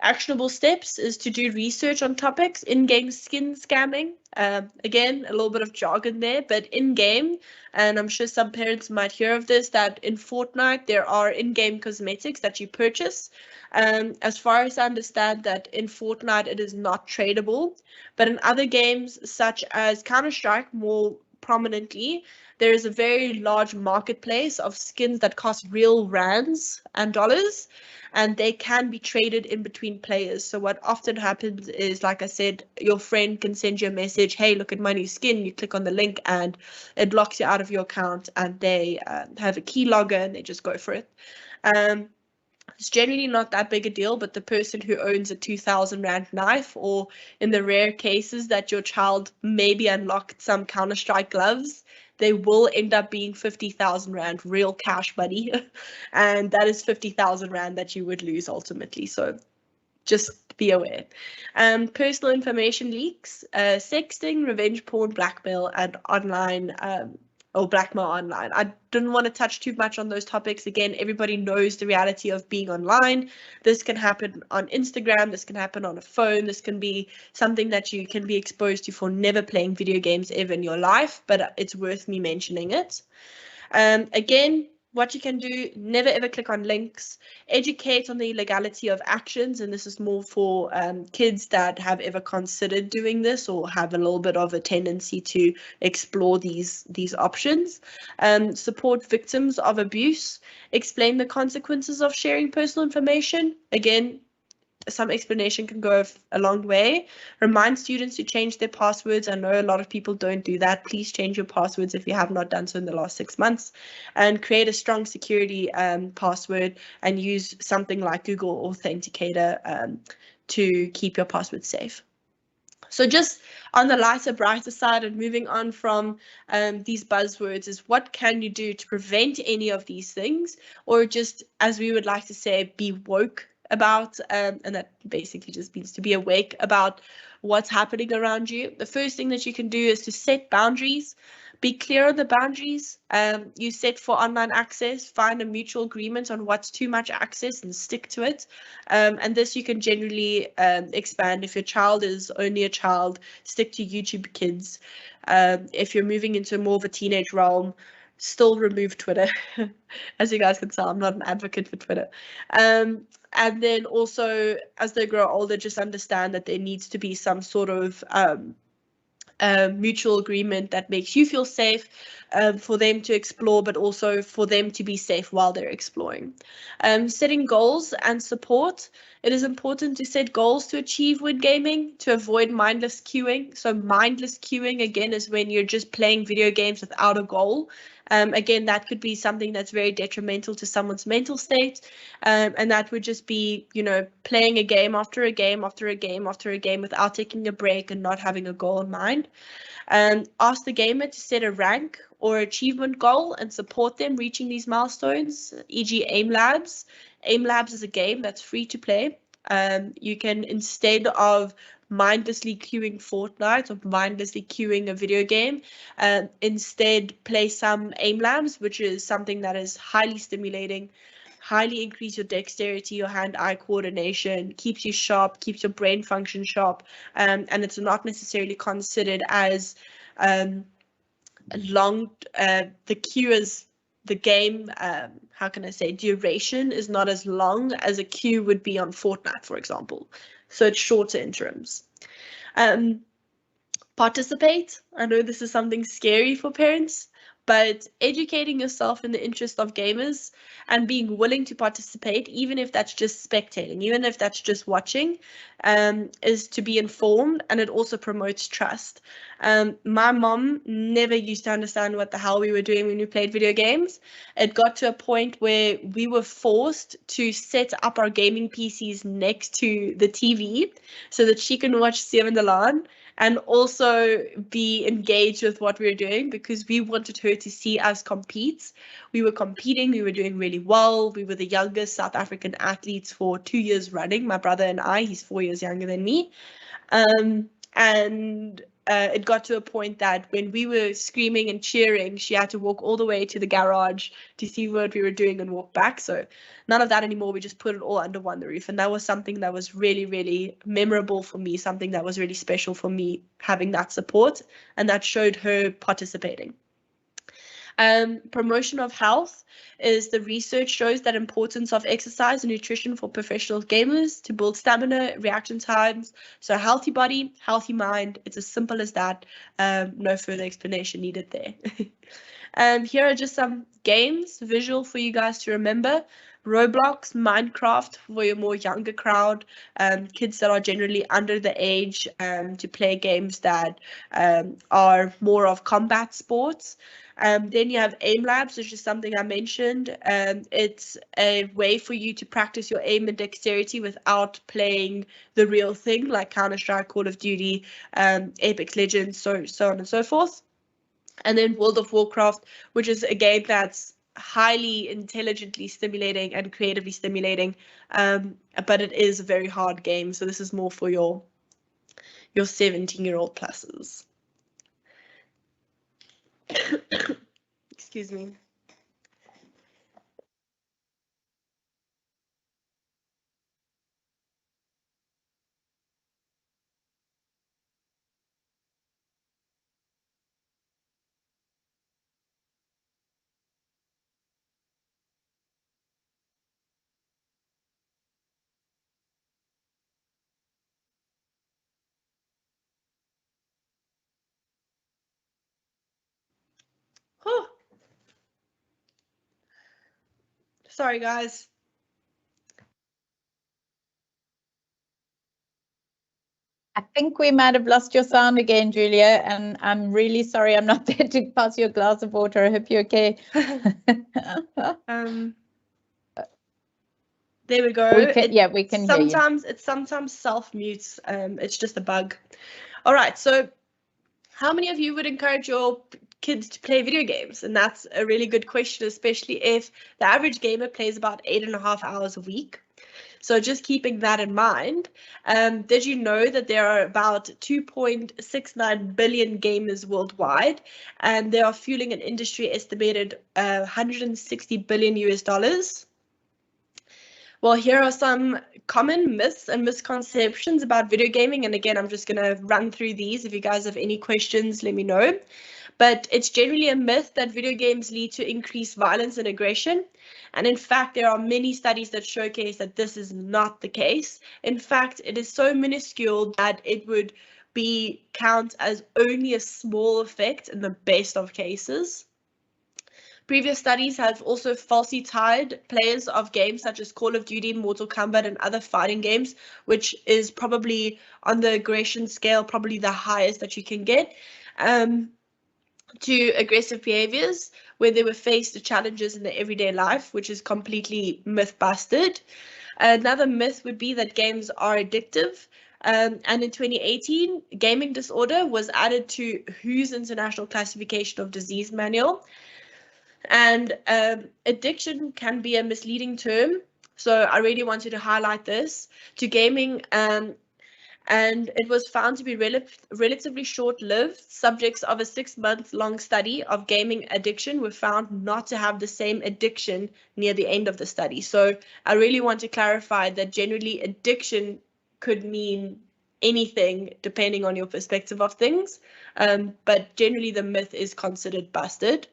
[SPEAKER 2] Actionable steps is to do research on topics. In-game skin scamming. Again, a little bit of jargon there, but in-game, and I'm sure some parents might hear of this, that in Fortnite there are in-game cosmetics that you purchase. As far as I understand, that in Fortnite it is not tradable, but in other games such as Counter-Strike, more prominently, there is a very large marketplace of skins that cost real rands and dollars, and they can be traded in between players. So what often happens is, like I said, your friend can send you a message, hey, look at my new skin. You click on the link and it locks you out of your account, and they have a keylogger and they just go for it. It's generally not that big a deal, but the person who owns a 2,000 Rand knife, or in the rare cases that your child maybe unlocked some Counter-Strike gloves, they will end up being 50,000 Rand real cash money. And that is 50,000 Rand that you would lose ultimately. So just be aware. Personal information leaks, sexting, revenge porn, blackmail, and online or blackmail online. I didn't want to touch too much on those topics. Again, everybody knows the reality of being online. This can happen on Instagram. This can happen on a phone. This can be something that you can be exposed to for never playing video games ever in your life, but it's worth me mentioning it. Again, what you can do, never ever click on links. Educate on the legality of actions, and this is more for kids that have ever considered doing this or have a little bit of a tendency to explore these options. Support victims of abuse. Explain the consequences of sharing personal information. Again, some explanation can go a long way. Remind students to change their passwords. I know a lot of people don't do that. Please change your passwords if you have not done so in the last 6 months, and create a strong security password and use something like Google Authenticator to keep your password safe. So just on the lighter, brighter side, and moving on from these buzzwords, is what can you do to prevent any of these things, or just, as we would like to say, be woke about, and that basically just means to be awake about what's happening around you. The first thing that you can do is to set boundaries. Be clear on the boundaries you set for online access. Find a mutual agreement on what's too much access and stick to it. And this you can generally expand. If your child is only a child, stick to YouTube Kids. If you're moving into more of a teenage realm, still remove Twitter. As you guys can tell, I'm not an advocate for Twitter. And then also, as they grow older, just understand that there needs to be some sort of mutual agreement that makes you feel safe, for them to explore, but also for them to be safe while they're exploring. Setting goals and support. It is important to set goals to achieve when gaming, to avoid mindless queuing. So mindless queuing, again, is when you're just playing video games without a goal. Again, that could be something that's very detrimental to someone's mental state. And that would just be, playing a game after a game after a game after a game without taking a break and not having a goal in mind. Ask the gamer to set a rank or achievement goal and support them reaching these milestones, e.g. Aim Labs. Aim Labs is a game that's free to play. You can, instead of mindlessly queuing Fortnite or mindlessly queuing a video game, instead play some Aim Labs, which is something that is highly stimulating, highly increase your dexterity, your hand-eye coordination, keeps you sharp, keeps your brain function sharp, and it's not necessarily considered as long. The queue is the game, how can I say, duration is not as long as a queue would be on Fortnite, for example. So it's shorter interims. Participate. I know this is something scary for parents, but educating yourself in the interest of gamers and being willing to participate, even if that's just spectating, even if that's just watching, is to be informed, and it also promotes trust. My mom never used to understand what the hell we were doing when we played video games. It got to a point where we were forced to set up our gaming PCs next to the TV so that she can watch Seven Dalan and also be engaged with what we were doing, because we wanted her to see us compete. We were competing, we were doing really well. We were the youngest South African athletes for 2 years running, my brother and I. He's 4 years younger than me. It got to a point that when we were screaming and cheering, she had to walk all the way to the garage to see what we were doing and walk back. So none of that anymore. We just put it all under one roof. And that was something that was really, really memorable for me, something that was really special for me, having that support, and that showed her participating. Promotion of health is the research shows that importance of exercise and nutrition for professional gamers to build stamina, reaction times. So healthy body, healthy mind. It's as simple as that. No further explanation needed there. Here are just some games, visual for you guys to remember. Roblox, Minecraft for your more younger crowd, kids that are generally under the age to play games that are more of combat sports. Then you have Aim Labs, which is something I mentioned. It's a way for you to practice your aim and dexterity without playing the real thing, like Counter-Strike, Call of Duty, Apex Legends, so on and so forth. And then World of Warcraft, which is a game that's highly intelligently stimulating and creatively stimulating, but it is a very hard game. So this is more for your 17-year-old pluses. Excuse me. Sorry, guys.
[SPEAKER 1] I think we might have lost your sound again, Julia, and I'm really sorry I'm not there to pass you a glass of water. I hope you're okay.
[SPEAKER 2] There we go.
[SPEAKER 1] We can hear you.
[SPEAKER 2] Sometimes self-mutes. It's just a bug. All right, so how many of you would encourage your kids to play video games? And that's a really good question, especially if the average gamer plays about 8.5 hours a week. So just keeping that in mind, did you know that there are about 2.69 billion gamers worldwide, and they are fueling an industry estimated 160 billion US dollars? Well, here are some common myths and misconceptions about video gaming. And again, I'm just going to run through these. If you guys have any questions, let me know. But it's generally a myth that video games lead to increased violence and aggression. And in fact, there are many studies that showcase that this is not the case. In fact, it is so minuscule that it would count as only a small effect in the best of cases. Previous studies have also falsely tied players of games such as Call of Duty, Mortal Kombat, and other fighting games, which is probably on the aggression scale, probably the highest that you can get, to aggressive behaviors where they were faced with challenges in their everyday life, which is completely myth-busted. Another myth would be that games are addictive. And in 2018, gaming disorder was added to WHO's International Classification of Disease Manual. And addiction can be a misleading term. So I really wanted to highlight this to gaming. And it was found to be relatively short-lived. Subjects of a 6-month-long study of gaming addiction were found not to have the same addiction near the end of the study. So I really want to clarify that generally addiction could mean anything depending on your perspective of things. But generally the myth is considered busted.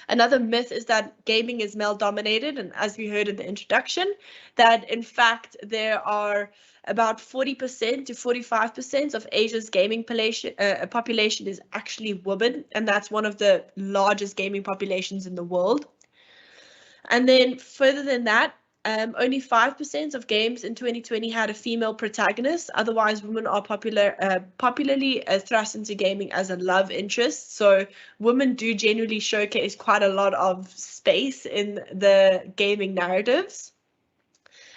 [SPEAKER 2] Another myth is that gaming is male-dominated, and as we heard in the introduction, that in fact there are about 40% to 45% of Asia's gaming population is actually women, and that's one of the largest gaming populations in the world. And then further than that, only 5% of games in 2020 had a female protagonist. Otherwise, women are popularly thrust into gaming as a love interest. So women do generally showcase quite a lot of space in the gaming narratives.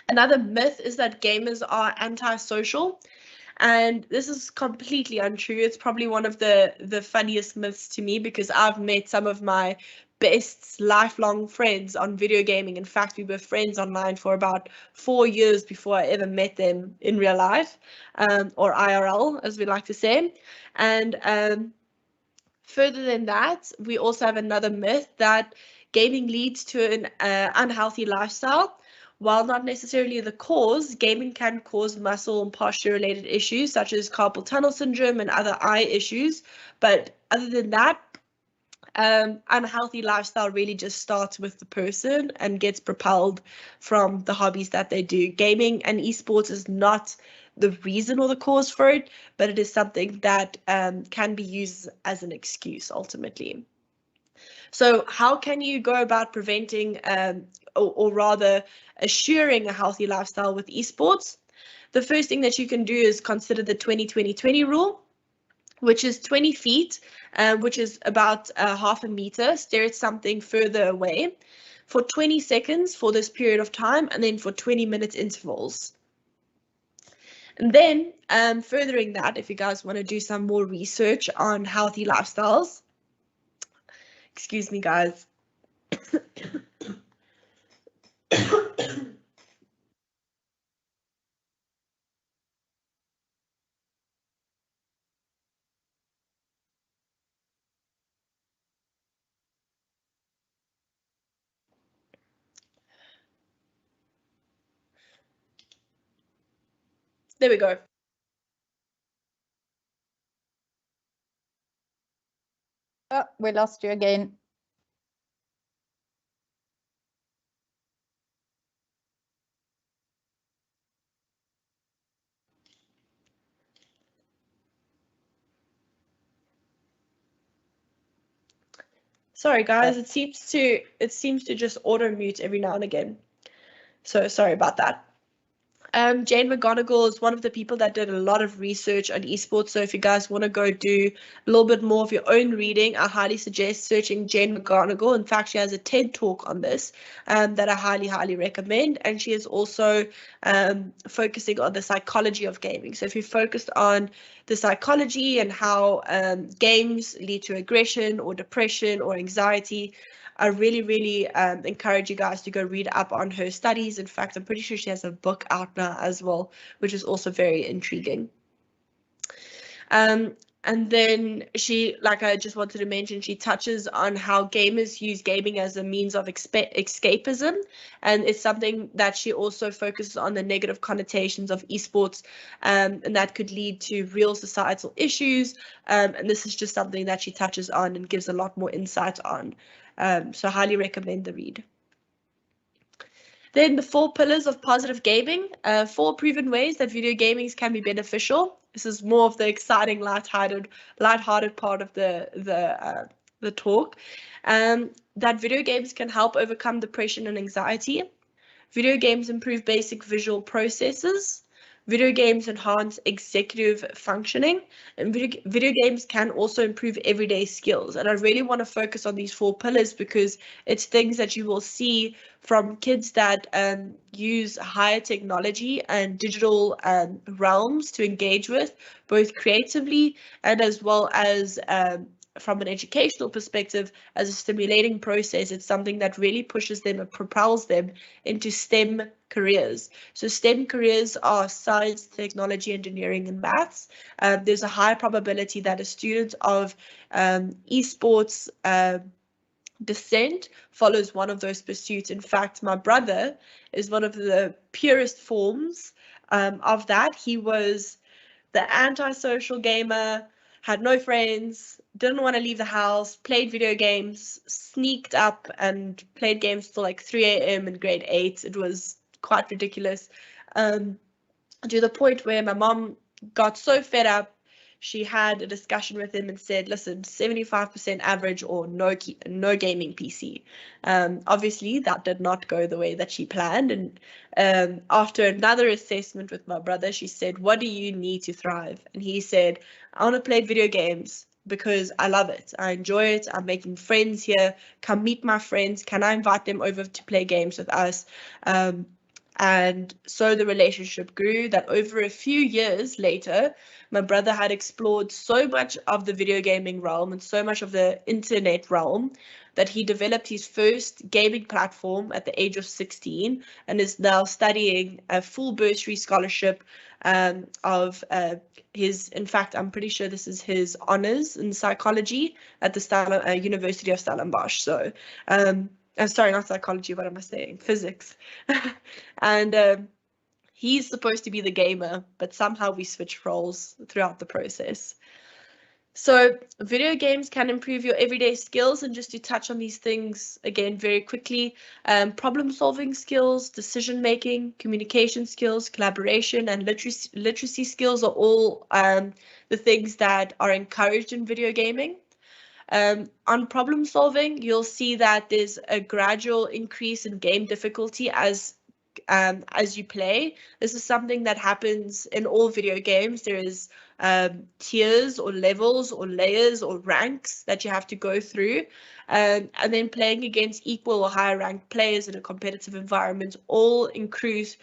[SPEAKER 2] Another myth is that gamers are antisocial. And this is completely untrue. It's probably one of the funniest myths to me because I've met some of my best lifelong friends on video gaming. In fact, we were friends online for about 4 years before I ever met them in real life, or IRL, as we like to say. And further than that, we also have another myth that gaming leads to an unhealthy lifestyle. While not necessarily the cause, gaming can cause muscle and posture-related issues such as carpal tunnel syndrome and other eye issues. But other than that, unhealthy lifestyle really just starts with the person and gets propelled from the hobbies that they do. Gaming and esports is not the reason or the cause for it, but it is something that can be used as an excuse ultimately. So how can you go about preventing or rather assuring a healthy lifestyle with esports? The first thing that you can do is consider the 20-20-20 rule, which is 20 feet, which is about half a meter. Stare at something further away for 20 seconds for this period of time, and then for 20-minute intervals. And then furthering that, if you guys want to do some more research on healthy lifestyles, excuse me, guys. There we go.
[SPEAKER 1] Oh, we lost you again.
[SPEAKER 2] Sorry guys, it seems to just auto mute every now and again. So sorry about that. Jane McGonigal is one of the people that did a lot of research on esports. So if you guys want to go do a little bit more of your own reading, I highly suggest searching Jane McGonigal. In fact, she has a TED talk on this that I highly recommend. And she is also focusing on the psychology of gaming. So if you're focused on the psychology and how games lead to aggression or depression or anxiety, I really encourage you guys to go read up on her studies. In fact, I'm pretty sure she has a book out now as well, which is also very intriguing. And then she, like I just wanted to mention, she touches on how gamers use gaming as a means of escapism. And it's something that she also focuses on the negative connotations of esports, and that could lead to real societal issues. And this is just something that she touches on and gives a lot more insight on. So I highly recommend the read. Then the 4 pillars of positive gaming, 4 proven ways that video gaming can be beneficial. This is more of the exciting, lighthearted part of the talk. That video games can help overcome depression and anxiety. Video games improve basic visual processes. Video games enhance executive functioning, and video games can also improve everyday skills. And I really want to focus on these 4 pillars because it's things that you will see from kids that use higher technology and digital realms to engage with, both creatively and as well as from an educational perspective, as a stimulating process. It's something that really pushes them and propels them into STEM careers. So STEM careers are science, technology, engineering, and maths. There's a high probability that a student of esports descent follows one of those pursuits. In fact, my brother is one of the purest forms of that. He was the antisocial gamer, had no friends, didn't want to leave the house, played video games, sneaked up and played games till like 3 a.m. in grade 8. It was quite ridiculous, to the point where my mom got so fed up, she had a discussion with him and said, listen, 75% average or no gaming PC. Obviously, that did not go the way that she planned. And after another assessment with my brother, she said, what do you need to thrive? And he said, I want to play video games because I love it. I enjoy it. I'm making friends here. Come meet my friends. Can I invite them over to play games with us? And so the relationship grew that over a few years later, my brother had explored so much of the video gaming realm and so much of the internet realm that he developed his first gaming platform at the age of 16 and is now studying a full bursary scholarship of his, in fact, I'm pretty sure this is his honors in psychology at the University of Stellenbosch. So I'm sorry, not psychology, what am I saying? Physics. And he's supposed to be the gamer, but somehow we switch roles throughout the process. So video games can improve your everyday skills, and just to touch on these things again very quickly, problem solving skills, decision making, communication skills, collaboration, and literacy skills are all the things that are encouraged in video gaming. On problem solving, you'll see that there's a gradual increase in game difficulty as you play. This is something that happens in all video games. There is tiers or levels or layers or ranks that you have to go through, and then playing against equal or higher ranked players in a competitive environment all increase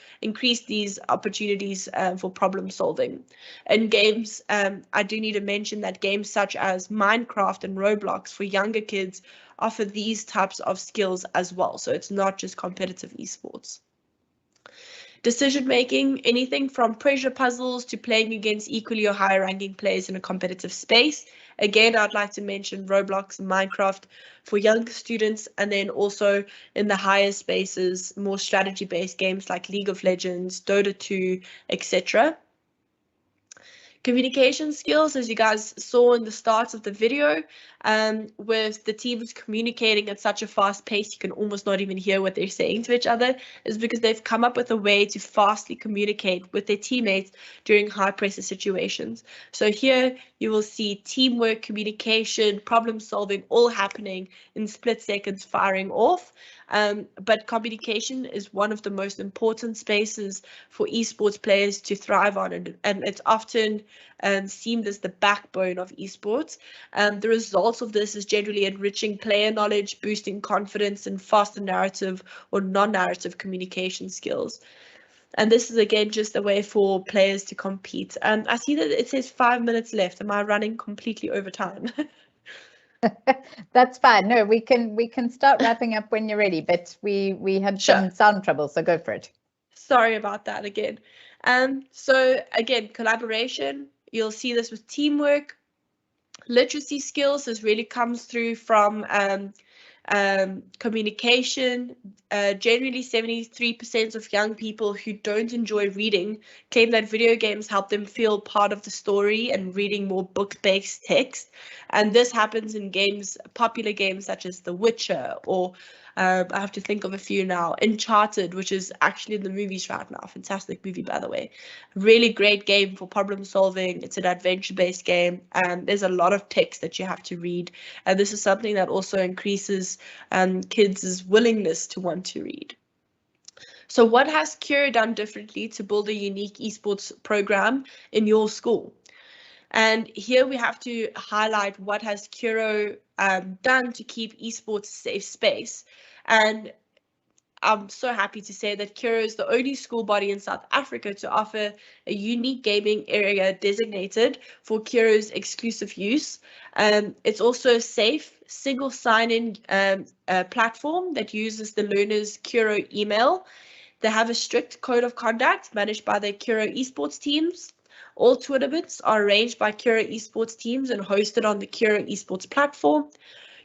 [SPEAKER 2] these opportunities for problem solving. In games, I do need to mention that games such as Minecraft and Roblox for younger kids offer these types of skills as well. So it's not just competitive esports. Decision making, anything from pressure puzzles to playing against equally or higher ranking players in a competitive space. Again, I'd like to mention Roblox and Minecraft for younger students, and then also in the higher spaces, more strategy-based games like League of Legends, Dota 2, etc. Communication skills, as you guys saw in the start of the video, with the teams communicating at such a fast pace, you can almost not even hear what they're saying to each other, is because they've come up with a way to fastly communicate with their teammates during high pressure situations. So here you will see teamwork, communication, problem solving all happening in split seconds, firing off. But communication is one of the most important spaces for esports players to thrive on, and it's often seen as the backbone of esports. The results of this is generally enriching player knowledge, boosting confidence, and faster narrative or non-narrative communication skills. And this is again just a way for players to compete. I see that it says 5 minutes left. Am I running completely over time?
[SPEAKER 1] That's fine. No, we can start wrapping up when you're ready, but we had some sound trouble, so go for it.
[SPEAKER 2] Sorry about that again. So again, collaboration, you'll see this with teamwork. Literacy skills, this really comes through from communication. Generally 73% of young people who don't enjoy reading claim that video games help them feel part of the story and reading more book-based text. And this happens in games, popular games such as The Witcher, or I have to think of a few now. Uncharted, which is actually in the movies right now. Fantastic movie, by the way. Really great game for problem solving. It's an adventure-based game, and there's a lot of text that you have to read. And this is something that also increases kids' willingness to want to read. So what has Kura done differently to build a unique esports program in your school? And here we have to highlight what has Kura done to keep esports a safe space. And I'm so happy to say that Kura is the only school body in South Africa to offer a unique gaming area designated for Kura's exclusive use. It's also a safe, single sign-in platform that uses the learner's Kura email. They have a strict code of conduct managed by their Kura esports teams. All tournaments are arranged by Kura esports teams and hosted on the Kura esports platform.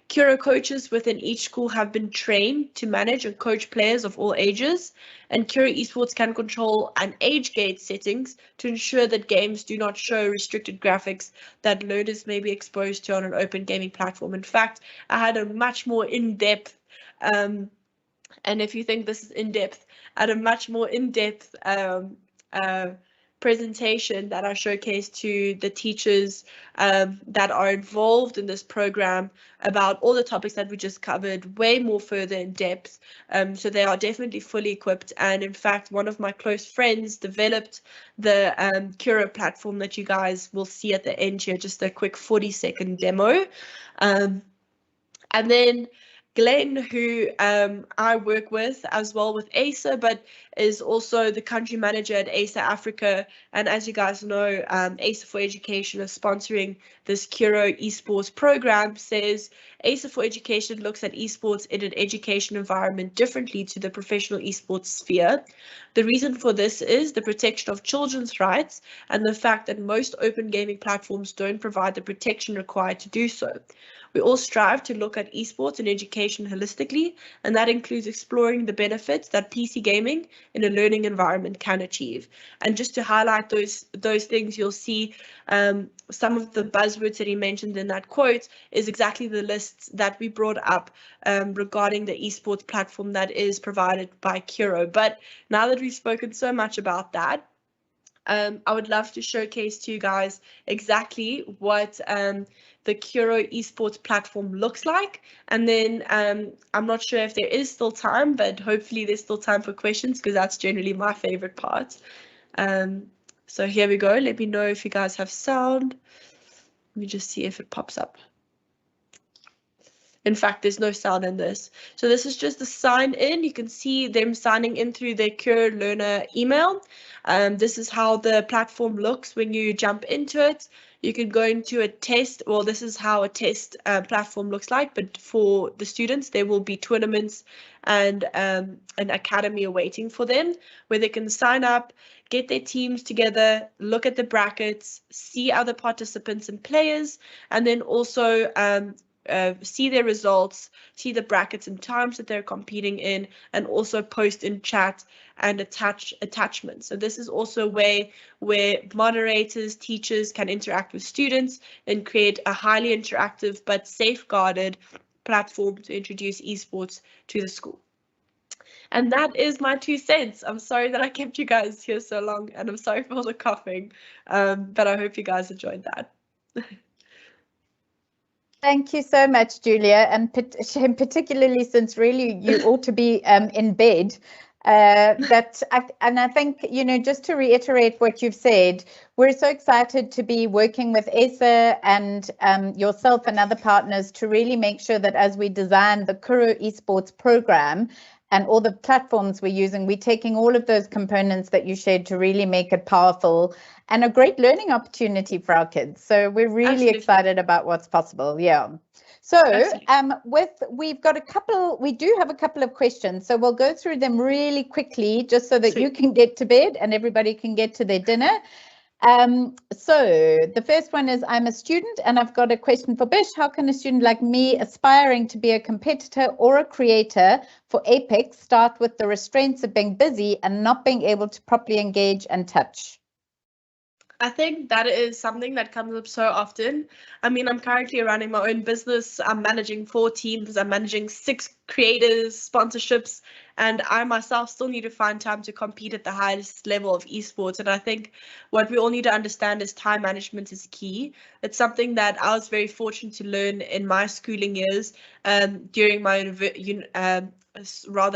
[SPEAKER 2] Kura coaches within each school have been trained to manage and coach players of all ages, and Kura esports can control an age gate settings to ensure that games do not show restricted graphics that learners may be exposed to on an open gaming platform. In fact, I had a much more in-depth, and if you think this is in-depth, I had a much more in-depth presentation that I showcased to the teachers that are involved in this program about all the topics that we just covered, way more further in depth. So they are definitely fully equipped. And in fact, one of my close friends developed the Kura platform that you guys will see at the end here, just a quick 40-second demo. And then Glenn, who I work with as well with ASA, but is also the country manager at ASA Africa. And as you guys know, ASA for Education is sponsoring this Kura esports program, says ASA for Education looks at esports in an education environment differently to the professional esports sphere. The reason for this is the protection of children's rights and the fact that most open gaming platforms don't provide the protection required to do so. We all strive to look at esports and education holistically, and that includes exploring the benefits that PC gaming in a learning environment can achieve. And just to highlight those things, you'll see some of the buzzwords that he mentioned in that quote is exactly the lists that we brought up regarding the esports platform that is provided by Kura. But now that we've spoken so much about that, I would love to showcase to you guys exactly what the Kura esports platform looks like. And then I'm not sure if there is still time, but hopefully there's still time for questions because that's generally my favorite part. So here we go. Let me know if you guys have sound. Let me just see if it pops up. In fact, there's no sound in this. So this is just a sign in. You can see them signing in through their Kura learner email. This is how the platform looks when you jump into it. You can go into a test. Well, this is how a test platform looks like. But for the students, there will be tournaments and an academy awaiting for them where they can sign up, get their teams together, look at the brackets, see other participants and players, and then also see their results, see the brackets and times that they're competing in, and also post in chat and attach attachments. So this is also a way where moderators, teachers can interact with students and create a highly interactive but safeguarded platform to introduce esports to the school. And that is my 2 cents. I'm sorry that I kept you guys here so long, and I'm sorry for all the coughing, but I hope you guys enjoyed that.
[SPEAKER 1] Thank you so much, Julia, and particularly since really you ought to be in bed. I think, you know, just to reiterate what you've said, we're so excited to be working with ESA and yourself and other partners to really make sure that as we design the Kura eSports program and all the platforms we're using, we're taking all of those components that you shared to really make it powerful and a great learning opportunity for our kids. So we're really
[SPEAKER 2] Absolutely.
[SPEAKER 1] excited about what's possible. Yeah. So we do have a couple of questions. So we'll go through them really quickly just so that you can get to bed and everybody can get to their dinner. So the first one is, I'm a student and I've got a question for Bish. How can a student like me aspiring to be a competitor or a creator for Apex start with the restraints of being busy and not being able to properly engage and touch?
[SPEAKER 2] I think that is something that comes up so often. I mean, I'm currently running my own business. I'm managing 4 teams. I'm managing 6 creators, sponsorships, and I myself still need to find time to compete at the highest level of esports. And I think what we all need to understand is time management is key. It's something that I was very fortunate to learn in my schooling years during my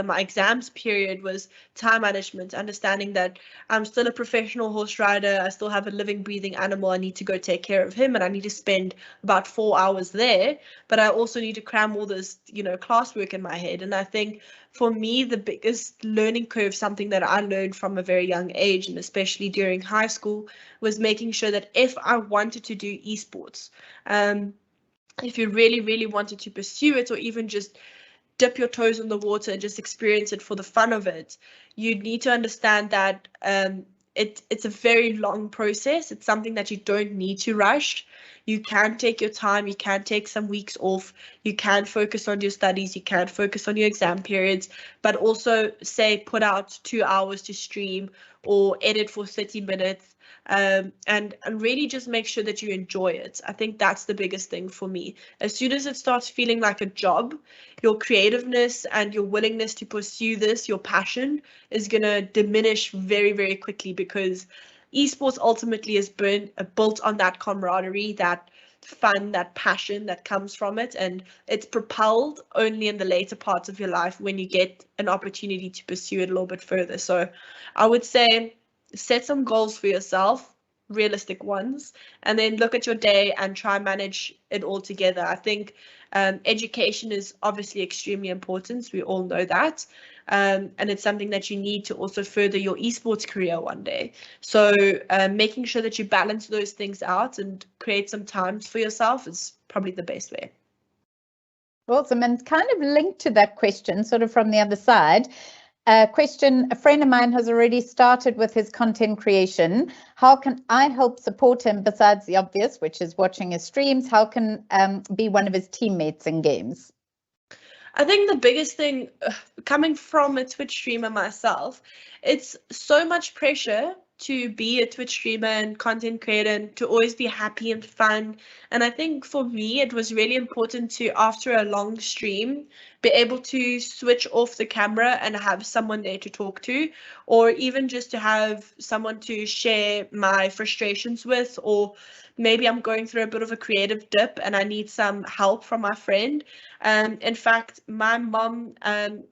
[SPEAKER 2] my exams period was time management, understanding that I'm still a professional horse rider. I still have a living, breathing animal. I need to go take care of him and I need to spend about 4 hours there. But I also need to cram all this, classwork in my head. And I think for me, the biggest learning curve, something that I learned from a very young age, and especially during high school, was making sure that if I wanted to do esports, if you really, really wanted to pursue it or even just dip your toes in the water and just experience it for the fun of it, you need to understand that it's a very long process. It's something that you don't need to rush. You can take your time. You can take some weeks off. You can focus on your studies. You can focus on your exam periods, but also say put out 2 hours to stream or edit for 30 minutes. And really just make sure that you enjoy it. I think that's the biggest thing for me. As soon as it starts feeling like a job, your creativeness and your willingness to pursue this, your passion, is going to diminish very, very quickly, because esports ultimately is built on that camaraderie, that fun, that passion that comes from it, and it's propelled only in the later parts of your life when you get an opportunity to pursue it a little bit further. So I would say set some goals for yourself, realistic ones, and then look at your day and try and manage it all together. I think education is obviously extremely important. We all know that. And it's something that you need to also further your esports career one day. So making sure that you balance those things out and create some time for yourself is probably the best way.
[SPEAKER 1] Awesome. And kind of linked to that question, sort of from the other side, a friend of mine has already started with his content creation. How can I help support him besides the obvious, which is watching his streams? How can be one of his teammates in games?
[SPEAKER 2] I think the biggest thing, coming from a Twitch streamer myself, it's so much pressure to be a Twitch streamer and content creator and to always be happy and fun. And I think for me, it was really important to, after a long stream, be able to switch off the camera and have someone there to talk to, or even just to have someone to share my frustrations with, or maybe I'm going through a bit of a creative dip and I need some help from my friend. In fact, my mom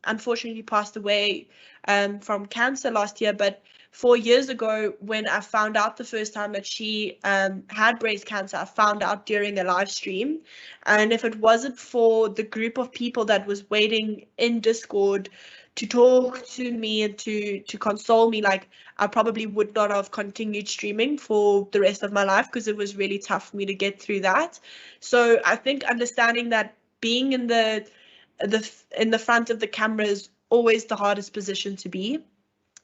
[SPEAKER 2] unfortunately passed away from cancer last year, but 4 years ago, when I found out the first time that she had breast cancer, I found out during a live stream. And if it wasn't for the group of people that was waiting in Discord to talk to me and to console me, like, I probably would not have continued streaming for the rest of my life, because it was really tough for me to get through that. So I think understanding that being in the front of the camera is always the hardest position to be.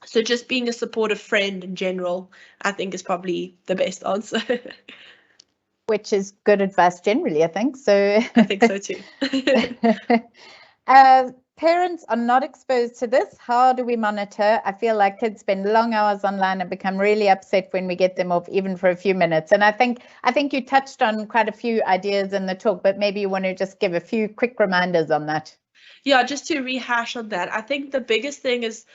[SPEAKER 2] So just being a supportive friend in general, I think, is probably the best answer.
[SPEAKER 1] which is good advice generally, I think. So
[SPEAKER 2] I think so too.
[SPEAKER 1] Parents are not exposed to this. How do we monitor? I feel like kids spend long hours online and become really upset when we get them off, even for a few minutes. And I think you touched on quite a few ideas in the talk, but maybe you want to just give a few quick reminders on that.
[SPEAKER 2] Yeah, just to rehash on that, I think the biggest thing is,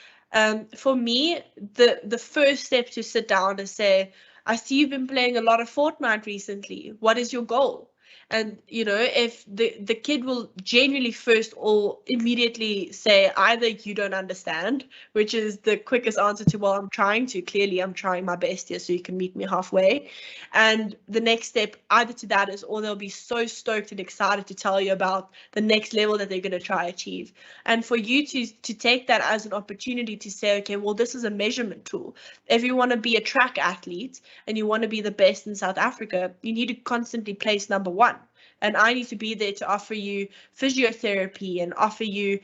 [SPEAKER 2] for me, the first step to sit down and say, I see you've been playing a lot of Fortnite recently. What is your goal? And, you know, if the kid will genuinely first or immediately say either you don't understand, which is the quickest answer to, well, I'm trying to, clearly I'm trying my best here so you can meet me halfway. And the next step either to that is, or they'll be so stoked and excited to tell you about the next level that they're going to try achieve. And for you to take that as an opportunity to say, okay, well, this is a measurement tool. If you want to be a track athlete and you want to be the best in South Africa, you need to constantly place number one. And I need to be there to offer you physiotherapy and offer you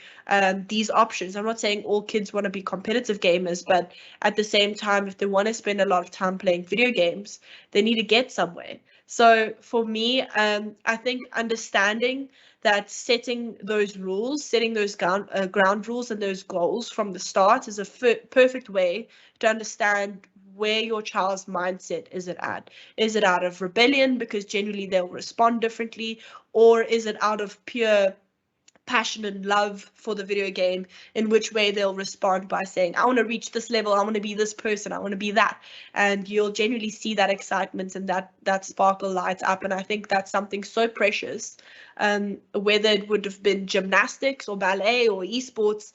[SPEAKER 2] these options. I'm not saying all kids want to be competitive gamers, but at the same time, if they want to spend a lot of time playing video games, they need to get somewhere. So for me, I think understanding that setting those rules, setting those ground rules and those goals from the start is a perfect way to understand where your child's mindset is it at. Is it out of rebellion because generally they'll respond differently, or is it out of pure passion and love for the video game, in which way they'll respond by saying, I want to reach this level, I want to be this person, I want to be that. And you'll generally see that excitement and that sparkle lights up. And I think that's something so precious, whether it would have been gymnastics or ballet or esports.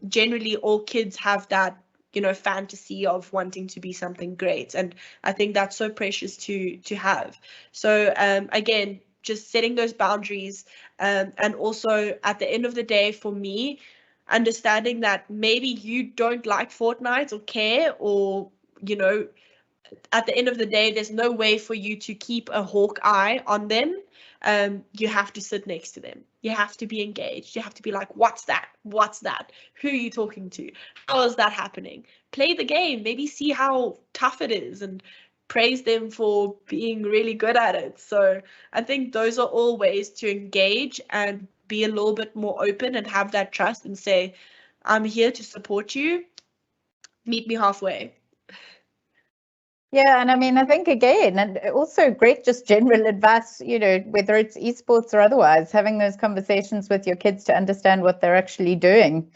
[SPEAKER 2] Generally all kids have that, you know, fantasy of wanting to be something great, and I think that's so precious to have. So again, just setting those boundaries, and also at the end of the day, for me, understanding that maybe you don't like Fortnite or care, or, you know, at the end of the day, there's no way for you to keep a hawk eye on them. You have to sit next to them. You have to be engaged. You have to be like, what's that? What's that? Who are you talking to? How is that happening? Play the game. Maybe see how tough it is and praise them for being really good at it. So I think those are all ways to engage and be a little bit more open and have that trust and say, I'm here to support you. Meet me halfway.
[SPEAKER 1] Yeah, and I mean, I think again, and also great just general advice, you know, whether it's esports or otherwise, having those conversations with your kids to understand what they're actually doing.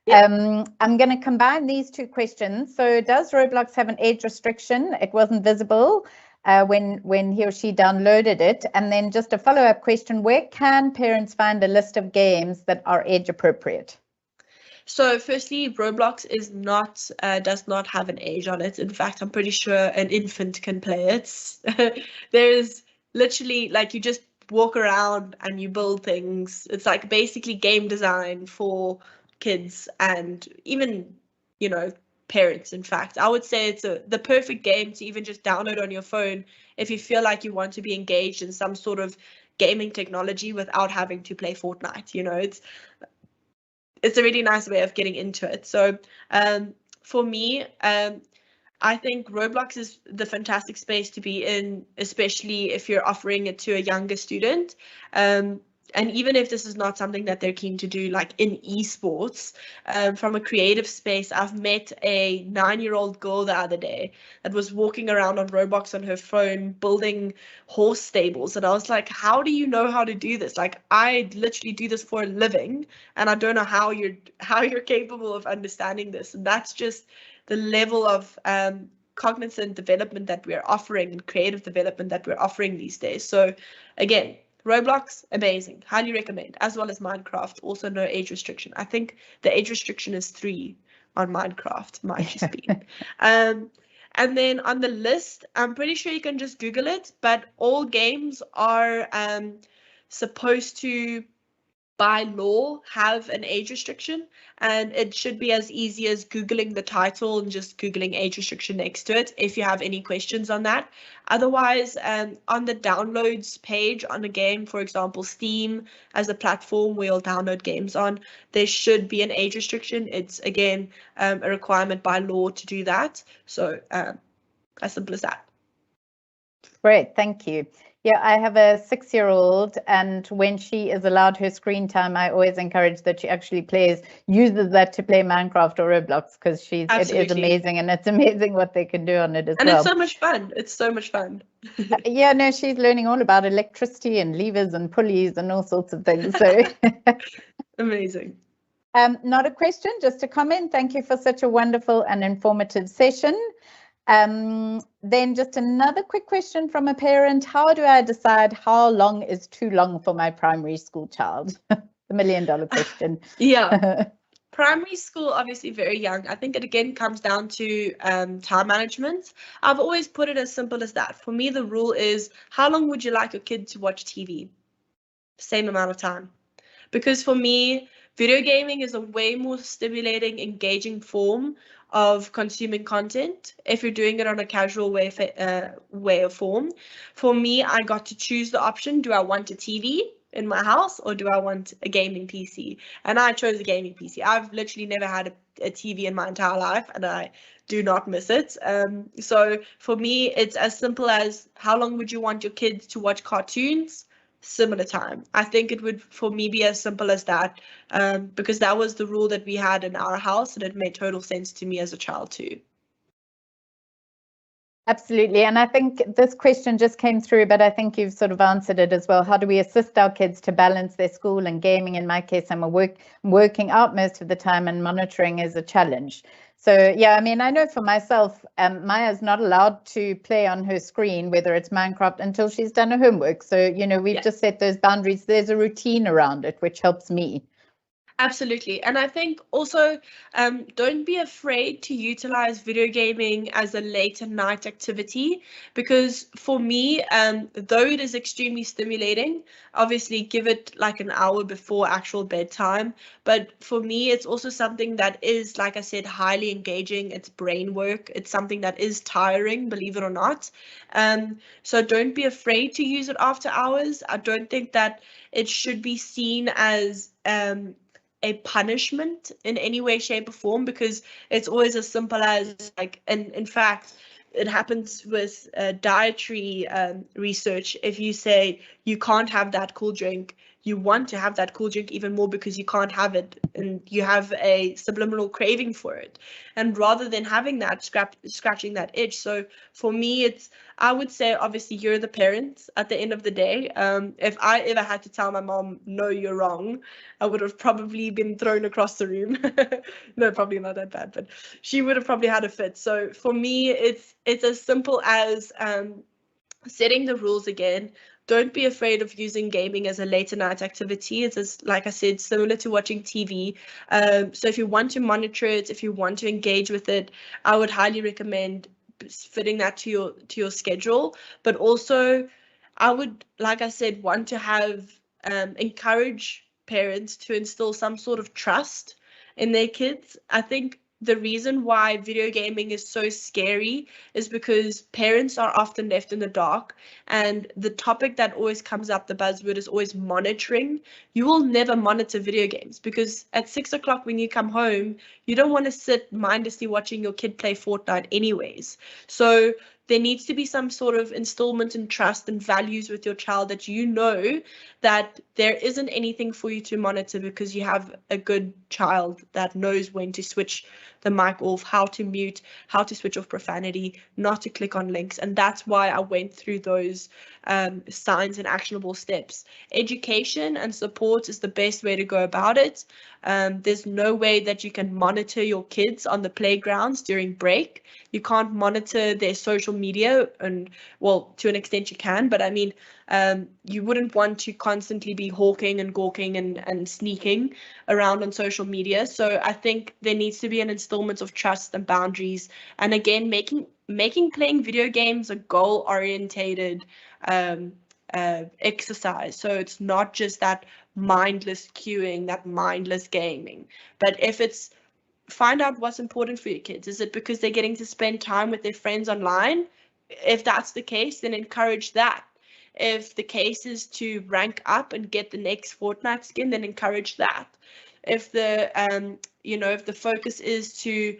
[SPEAKER 1] Yeah. I'm going to combine these two questions. So does Roblox have an age restriction? It wasn't visible when he or she downloaded it. And then just a follow-up question, where can parents find a list of games that are age appropriate?
[SPEAKER 2] So firstly, Roblox is not does not have an age on it. In fact, I'm pretty sure an infant can play it. There's literally, like, you just walk around and you build things. It's like basically game design for kids and even, you know, parents. In fact, I would say it's the perfect game to even just download on your phone if you feel like you want to be engaged in some sort of gaming technology without having to play Fortnite. You know, it's a really nice way of getting into it. So for me, I think Roblox is the fantastic space to be in, especially if you're offering it to a younger student. And even if this is not something that they're keen to do, like in esports, from a creative space, I've met a 9-year-old girl the other day that was walking around on Roblox on her phone, building horse stables. And I was like, how do you know how to do this? Like, I literally do this for a living, and I don't know how you're capable of understanding this. And that's just the level of cognizant development that we're offering and creative development that we're offering these days. So again, Roblox, amazing, highly recommend, as well as Minecraft, also no age restriction. I think the age restriction is 3 on Minecraft, might just be. And then on the list, I'm pretty sure you can just Google it, but all games are supposed to, by law, have an age restriction, and it should be as easy as Googling the title and just Googling age restriction next to it if you have any questions on that. Otherwise, on the downloads page on a game, for example, Steam as a platform where you'll download games on, there should be an age restriction. It's, again, a requirement by law to do that. So as simple as that.
[SPEAKER 1] Great, thank you. Yeah, I have a 6-year-old, and when she is allowed her screen time, I always encourage that she actually uses that to play Minecraft or Roblox, because it is
[SPEAKER 2] Absolutely.
[SPEAKER 1] amazing, and it's amazing what they can do on it as
[SPEAKER 2] And
[SPEAKER 1] well.
[SPEAKER 2] it's so much fun. It's so much fun.
[SPEAKER 1] Yeah, no, she's learning all about electricity and levers and pulleys and all sorts of things. So
[SPEAKER 2] Amazing.
[SPEAKER 1] not a question, just a comment. Thank you for such a wonderful and informative session. Then just another quick question from a parent. How do I decide how long is too long for my primary school child? The $1 million question.
[SPEAKER 2] Yeah. Primary school, obviously very young. I think it again comes down to time management. I've always put it as simple as that. For me, the rule is, how long would you like your kid to watch TV? Same amount of time. Because for me, video gaming is a way more stimulating, engaging form of consuming content if you're doing it on a casual way or form. For me, I got to choose the option. Do I want a TV in my house, or do I want a gaming PC? And I chose a gaming PC. I've literally never had a TV in my entire life, and I do not miss it. So for me, it's as simple as, how long would you want your kids to watch cartoons? Similar time. I think it would, for me, be as simple as that, because that was the rule that we had in our house, and it made total sense to me as a child too.
[SPEAKER 1] Absolutely. And I think this question just came through, but I think you've sort of answered it as well. How do we assist our kids to balance their school and gaming? In my case, I'm working out most of the time, and monitoring is a challenge. So, yeah, I mean, I know for myself, Maya's not allowed to play on her screen, whether it's Minecraft, until she's done her homework. So, we've just set those boundaries. There's a routine around it, which helps me.
[SPEAKER 2] Absolutely. And I think also, don't be afraid to utilize video gaming as a late at night activity, because for me, though it is extremely stimulating, obviously give it like an hour before actual bedtime. But for me, it's also something that is, like I said, highly engaging. It's brain work. It's something that is tiring, believe it or not. So don't be afraid to use it after hours. I don't think that it should be seen as a punishment in any way, shape, or form, because it's always as simple as, like, and in fact, it happens with dietary research. If you say you can't have that cool drink, you want to have that cool drink even more because you can't have it, and you have a subliminal craving for it. And rather than having that, scratching that itch. So for me, I would say, obviously, you're the parents at the end of the day. If I ever had to tell my mom, no, you're wrong, I would have probably been thrown across the room. No, probably not that bad, but she would have probably had a fit. So for me, it's as simple as setting the rules again. Don't be afraid of using gaming as a later night activity. It's, like I said, similar to watching TV. So if you want to monitor it, if you want to engage with it, I would highly recommend fitting that to your schedule. But also, I would, like I said, want to have encourage parents to instill some sort of trust in their kids. I think the reason why video gaming is so scary is because parents are often left in the dark, and the topic that always comes up, the buzzword, is always monitoring. You will never monitor video games, because at 6 o'clock when you come home, you don't want to sit mindlessly watching your kid play Fortnite anyways. So there needs to be some sort of installment and trust and values with your child, that that there isn't anything for you to monitor, because you have a good child that knows when to switch the mic off, how to mute, how to switch off profanity, not to click on links. And that's why I went through those signs and actionable steps. Education and support is the best way to go about it. There's no way that you can monitor your kids on the playgrounds during break. You can't monitor their social media, and, well, to an extent you can, but I mean, you wouldn't want to constantly be hawking and gawking and sneaking around on social media. So I think there needs to be an installment of trust and boundaries, and again, making playing video games a goal-orientated exercise. So it's not just that mindless queuing, that mindless gaming, but if it's, find out what's important for your kids. Is it because they're getting to spend time with their friends online? If that's the case, then encourage that. If the case is to rank up and get the next Fortnite skin, then encourage that. If the if the focus is to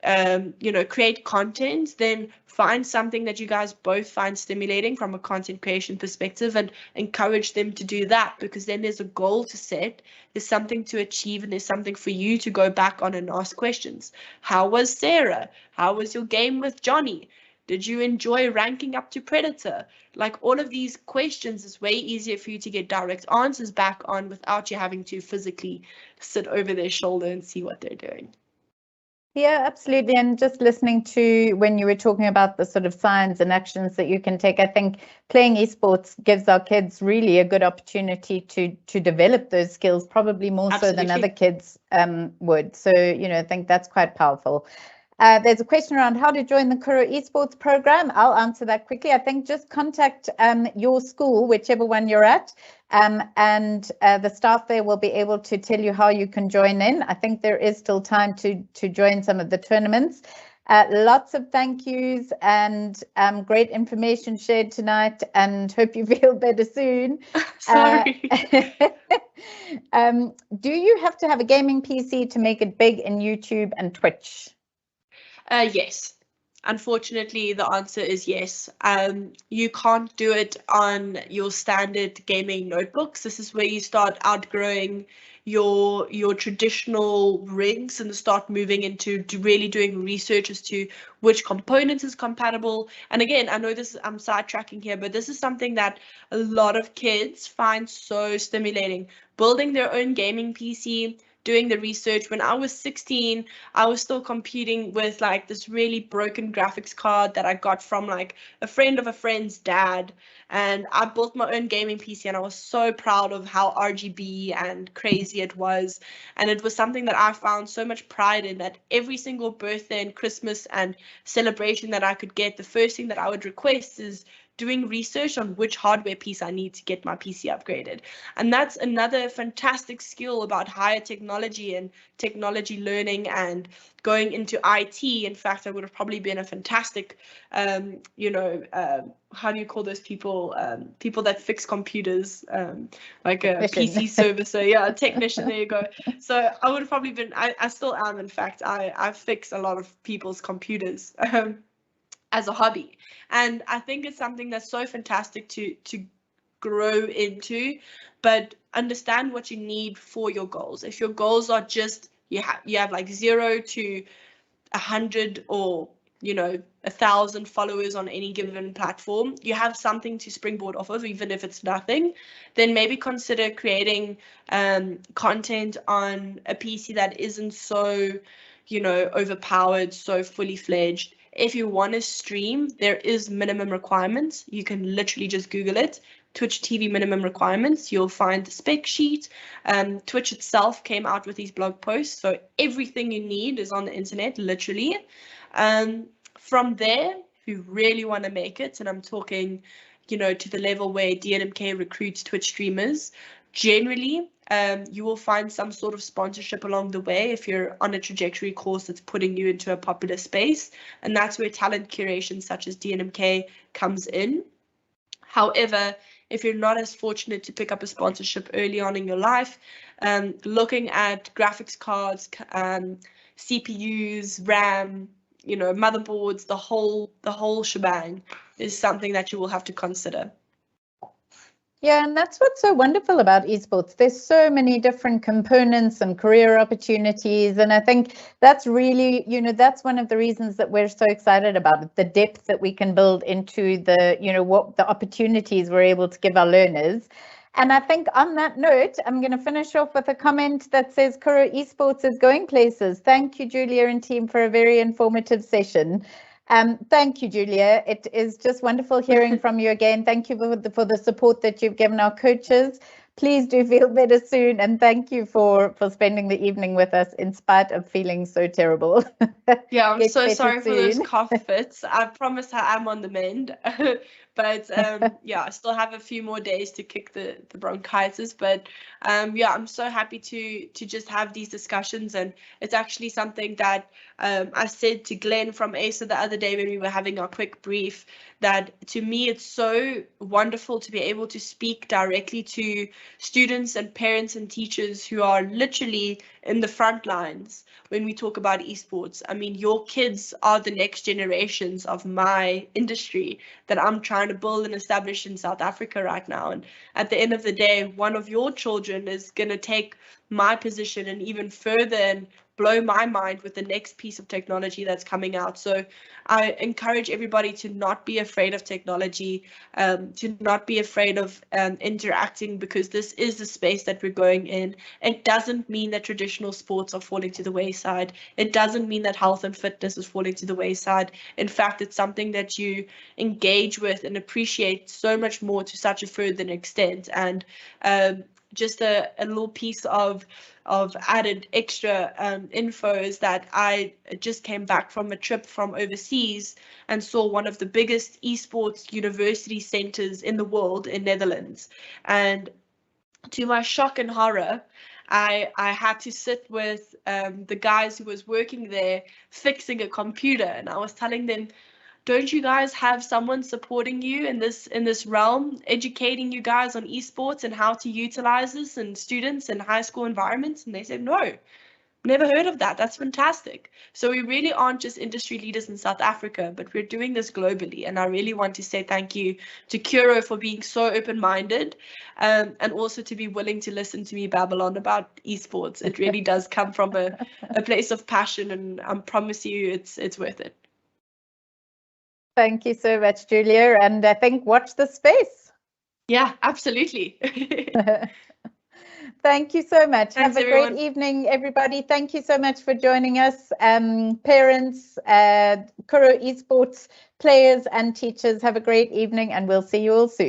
[SPEAKER 2] create content, then find something that you guys both find stimulating from a content creation perspective and encourage them to do that, because then there's a goal to set, there's something to achieve, and there's something for you to go back on and ask questions. How was Sarah? How was your game with Johnny? Did you enjoy ranking up to Predator? Like, all of these questions is way easier for you to get direct answers back on without you having to physically sit over their shoulder and see what they're doing.
[SPEAKER 1] Yeah, absolutely. And just listening to when you were talking about the sort of signs and actions that you can take, I think playing esports gives our kids really a good opportunity to develop those skills, probably more so than other kids would. So, I think that's quite powerful. There's a question around how to join the Kura eSports program. I'll answer that quickly. I think just contact your school, whichever one you're at, and the staff there will be able to tell you how you can join in. I think there is still time to join some of the tournaments. Lots of thank yous and great information shared tonight, and hope you feel better soon.
[SPEAKER 2] Sorry.
[SPEAKER 1] Do you have to have a gaming PC to make it big in YouTube and Twitch?
[SPEAKER 2] Yes. Unfortunately, the answer is yes. You can't do it on your standard gaming notebooks. This is where you start outgrowing your traditional rigs and start moving into really doing research as to which components is compatible. And again, I know I'm sidetracking here, but this is something that a lot of kids find so stimulating. Building their own gaming PC, doing the research. When I was 16, I was still competing with like this really broken graphics card that I got from like a friend of a friend's dad. And I built my own gaming PC, and I was so proud of how RGB and crazy it was. And it was something that I found so much pride in, that every single birthday and Christmas and celebration that I could get, the first thing that I would request is doing research on which hardware piece I need to get my PC upgraded. And that's another fantastic skill about higher technology and technology learning and going into IT. In fact, I would have probably been a fantastic, how do you call those people? People that fix computers, like a PC servicer. Yeah, a technician, there you go. So I would have probably been, I still am, in fact. I fix a lot of people's computers. As a hobby, and I think it's something that's so fantastic to grow into, but understand what you need for your goals. If your goals are just you have like 0 to 100 or 1,000 followers on any given platform, you have something to springboard off of, even if it's nothing, then maybe consider creating content on a PC that isn't so overpowered, so fully fledged. If you want to stream, there is minimum requirements. You can literally just Google it, Twitch TV minimum requirements. You'll find the spec sheet. Twitch itself came out with these blog posts, so everything you need is on the internet, literally. From there, if you really want to make it, and I'm talking, to the level where DNMK recruits Twitch streamers, generally, you will find some sort of sponsorship along the way if you're on a trajectory course that's putting you into a popular space. And that's where talent curation such as DNMK comes in. However, if you're not as fortunate to pick up a sponsorship early on in your life, looking at graphics cards, CPUs, RAM, motherboards, the whole shebang is something that you will have to consider.
[SPEAKER 1] Yeah, and that's what's so wonderful about esports. There's so many different components and career opportunities. And I think that's really, that's one of the reasons that we're so excited about it, the depth that we can build into the, what the opportunities we're able to give our learners. And I think on that note, I'm going to finish off with a comment that says Kura eSports is going places. Thank you, Julia and team, for a very informative session. Thank you, Julia. It is just wonderful hearing from you again. Thank you for the support that you've given our coaches. Please do feel better soon, and thank you for spending the evening with us in spite of feeling so terrible.
[SPEAKER 2] Yeah, I'm so sorry for those cough fits. I promise I am on the mend. But yeah, I still have a few more days to kick the bronchitis. But yeah, I'm so happy to just have these discussions. And it's actually something that I said to Glenn from ASA the other day when we were having our quick brief, that to me it's so wonderful to be able to speak directly to students and parents and teachers who are literally in the front lines when we talk about esports. I mean, your kids are the next generations of my industry that I'm trying to build and establish in South Africa right now. And at the end of the day, one of your children is going to take my position and even further and blow my mind with the next piece of technology that's coming out. So I encourage everybody to not be afraid of technology, to not be afraid of interacting, because this is the space that we're going in. It doesn't mean that traditional sports are falling to the wayside. It doesn't mean that health and fitness is falling to the wayside. In fact, it's something that you engage with and appreciate so much more to such a further extent. And just a little piece of added extra info is that I just came back from a trip from overseas and saw one of the biggest esports university centers in the world in Netherlands. And to my shock and horror, I had to sit with the guys who was working there fixing a computer, and I was telling them, don't you guys have someone supporting you in this realm, educating you guys on esports and how to utilize this in students in high school environments? And they said, no, never heard of that. That's fantastic. So we really aren't just industry leaders in South Africa, but we're doing this globally. And I really want to say thank you to Kura for being so open-minded, and also to be willing to listen to me babble on about esports. It really does come from a place of passion, and I promise you it's worth it.
[SPEAKER 1] Thank you so much, Julia. And I think watch the space.
[SPEAKER 2] Yeah, absolutely.
[SPEAKER 1] Thank you so much.
[SPEAKER 2] Thanks,
[SPEAKER 1] Have a
[SPEAKER 2] everyone.
[SPEAKER 1] great evening, everybody. Thank you so much for joining us. Parents, Kura eSports players and teachers, have a great evening, and we'll see you all soon.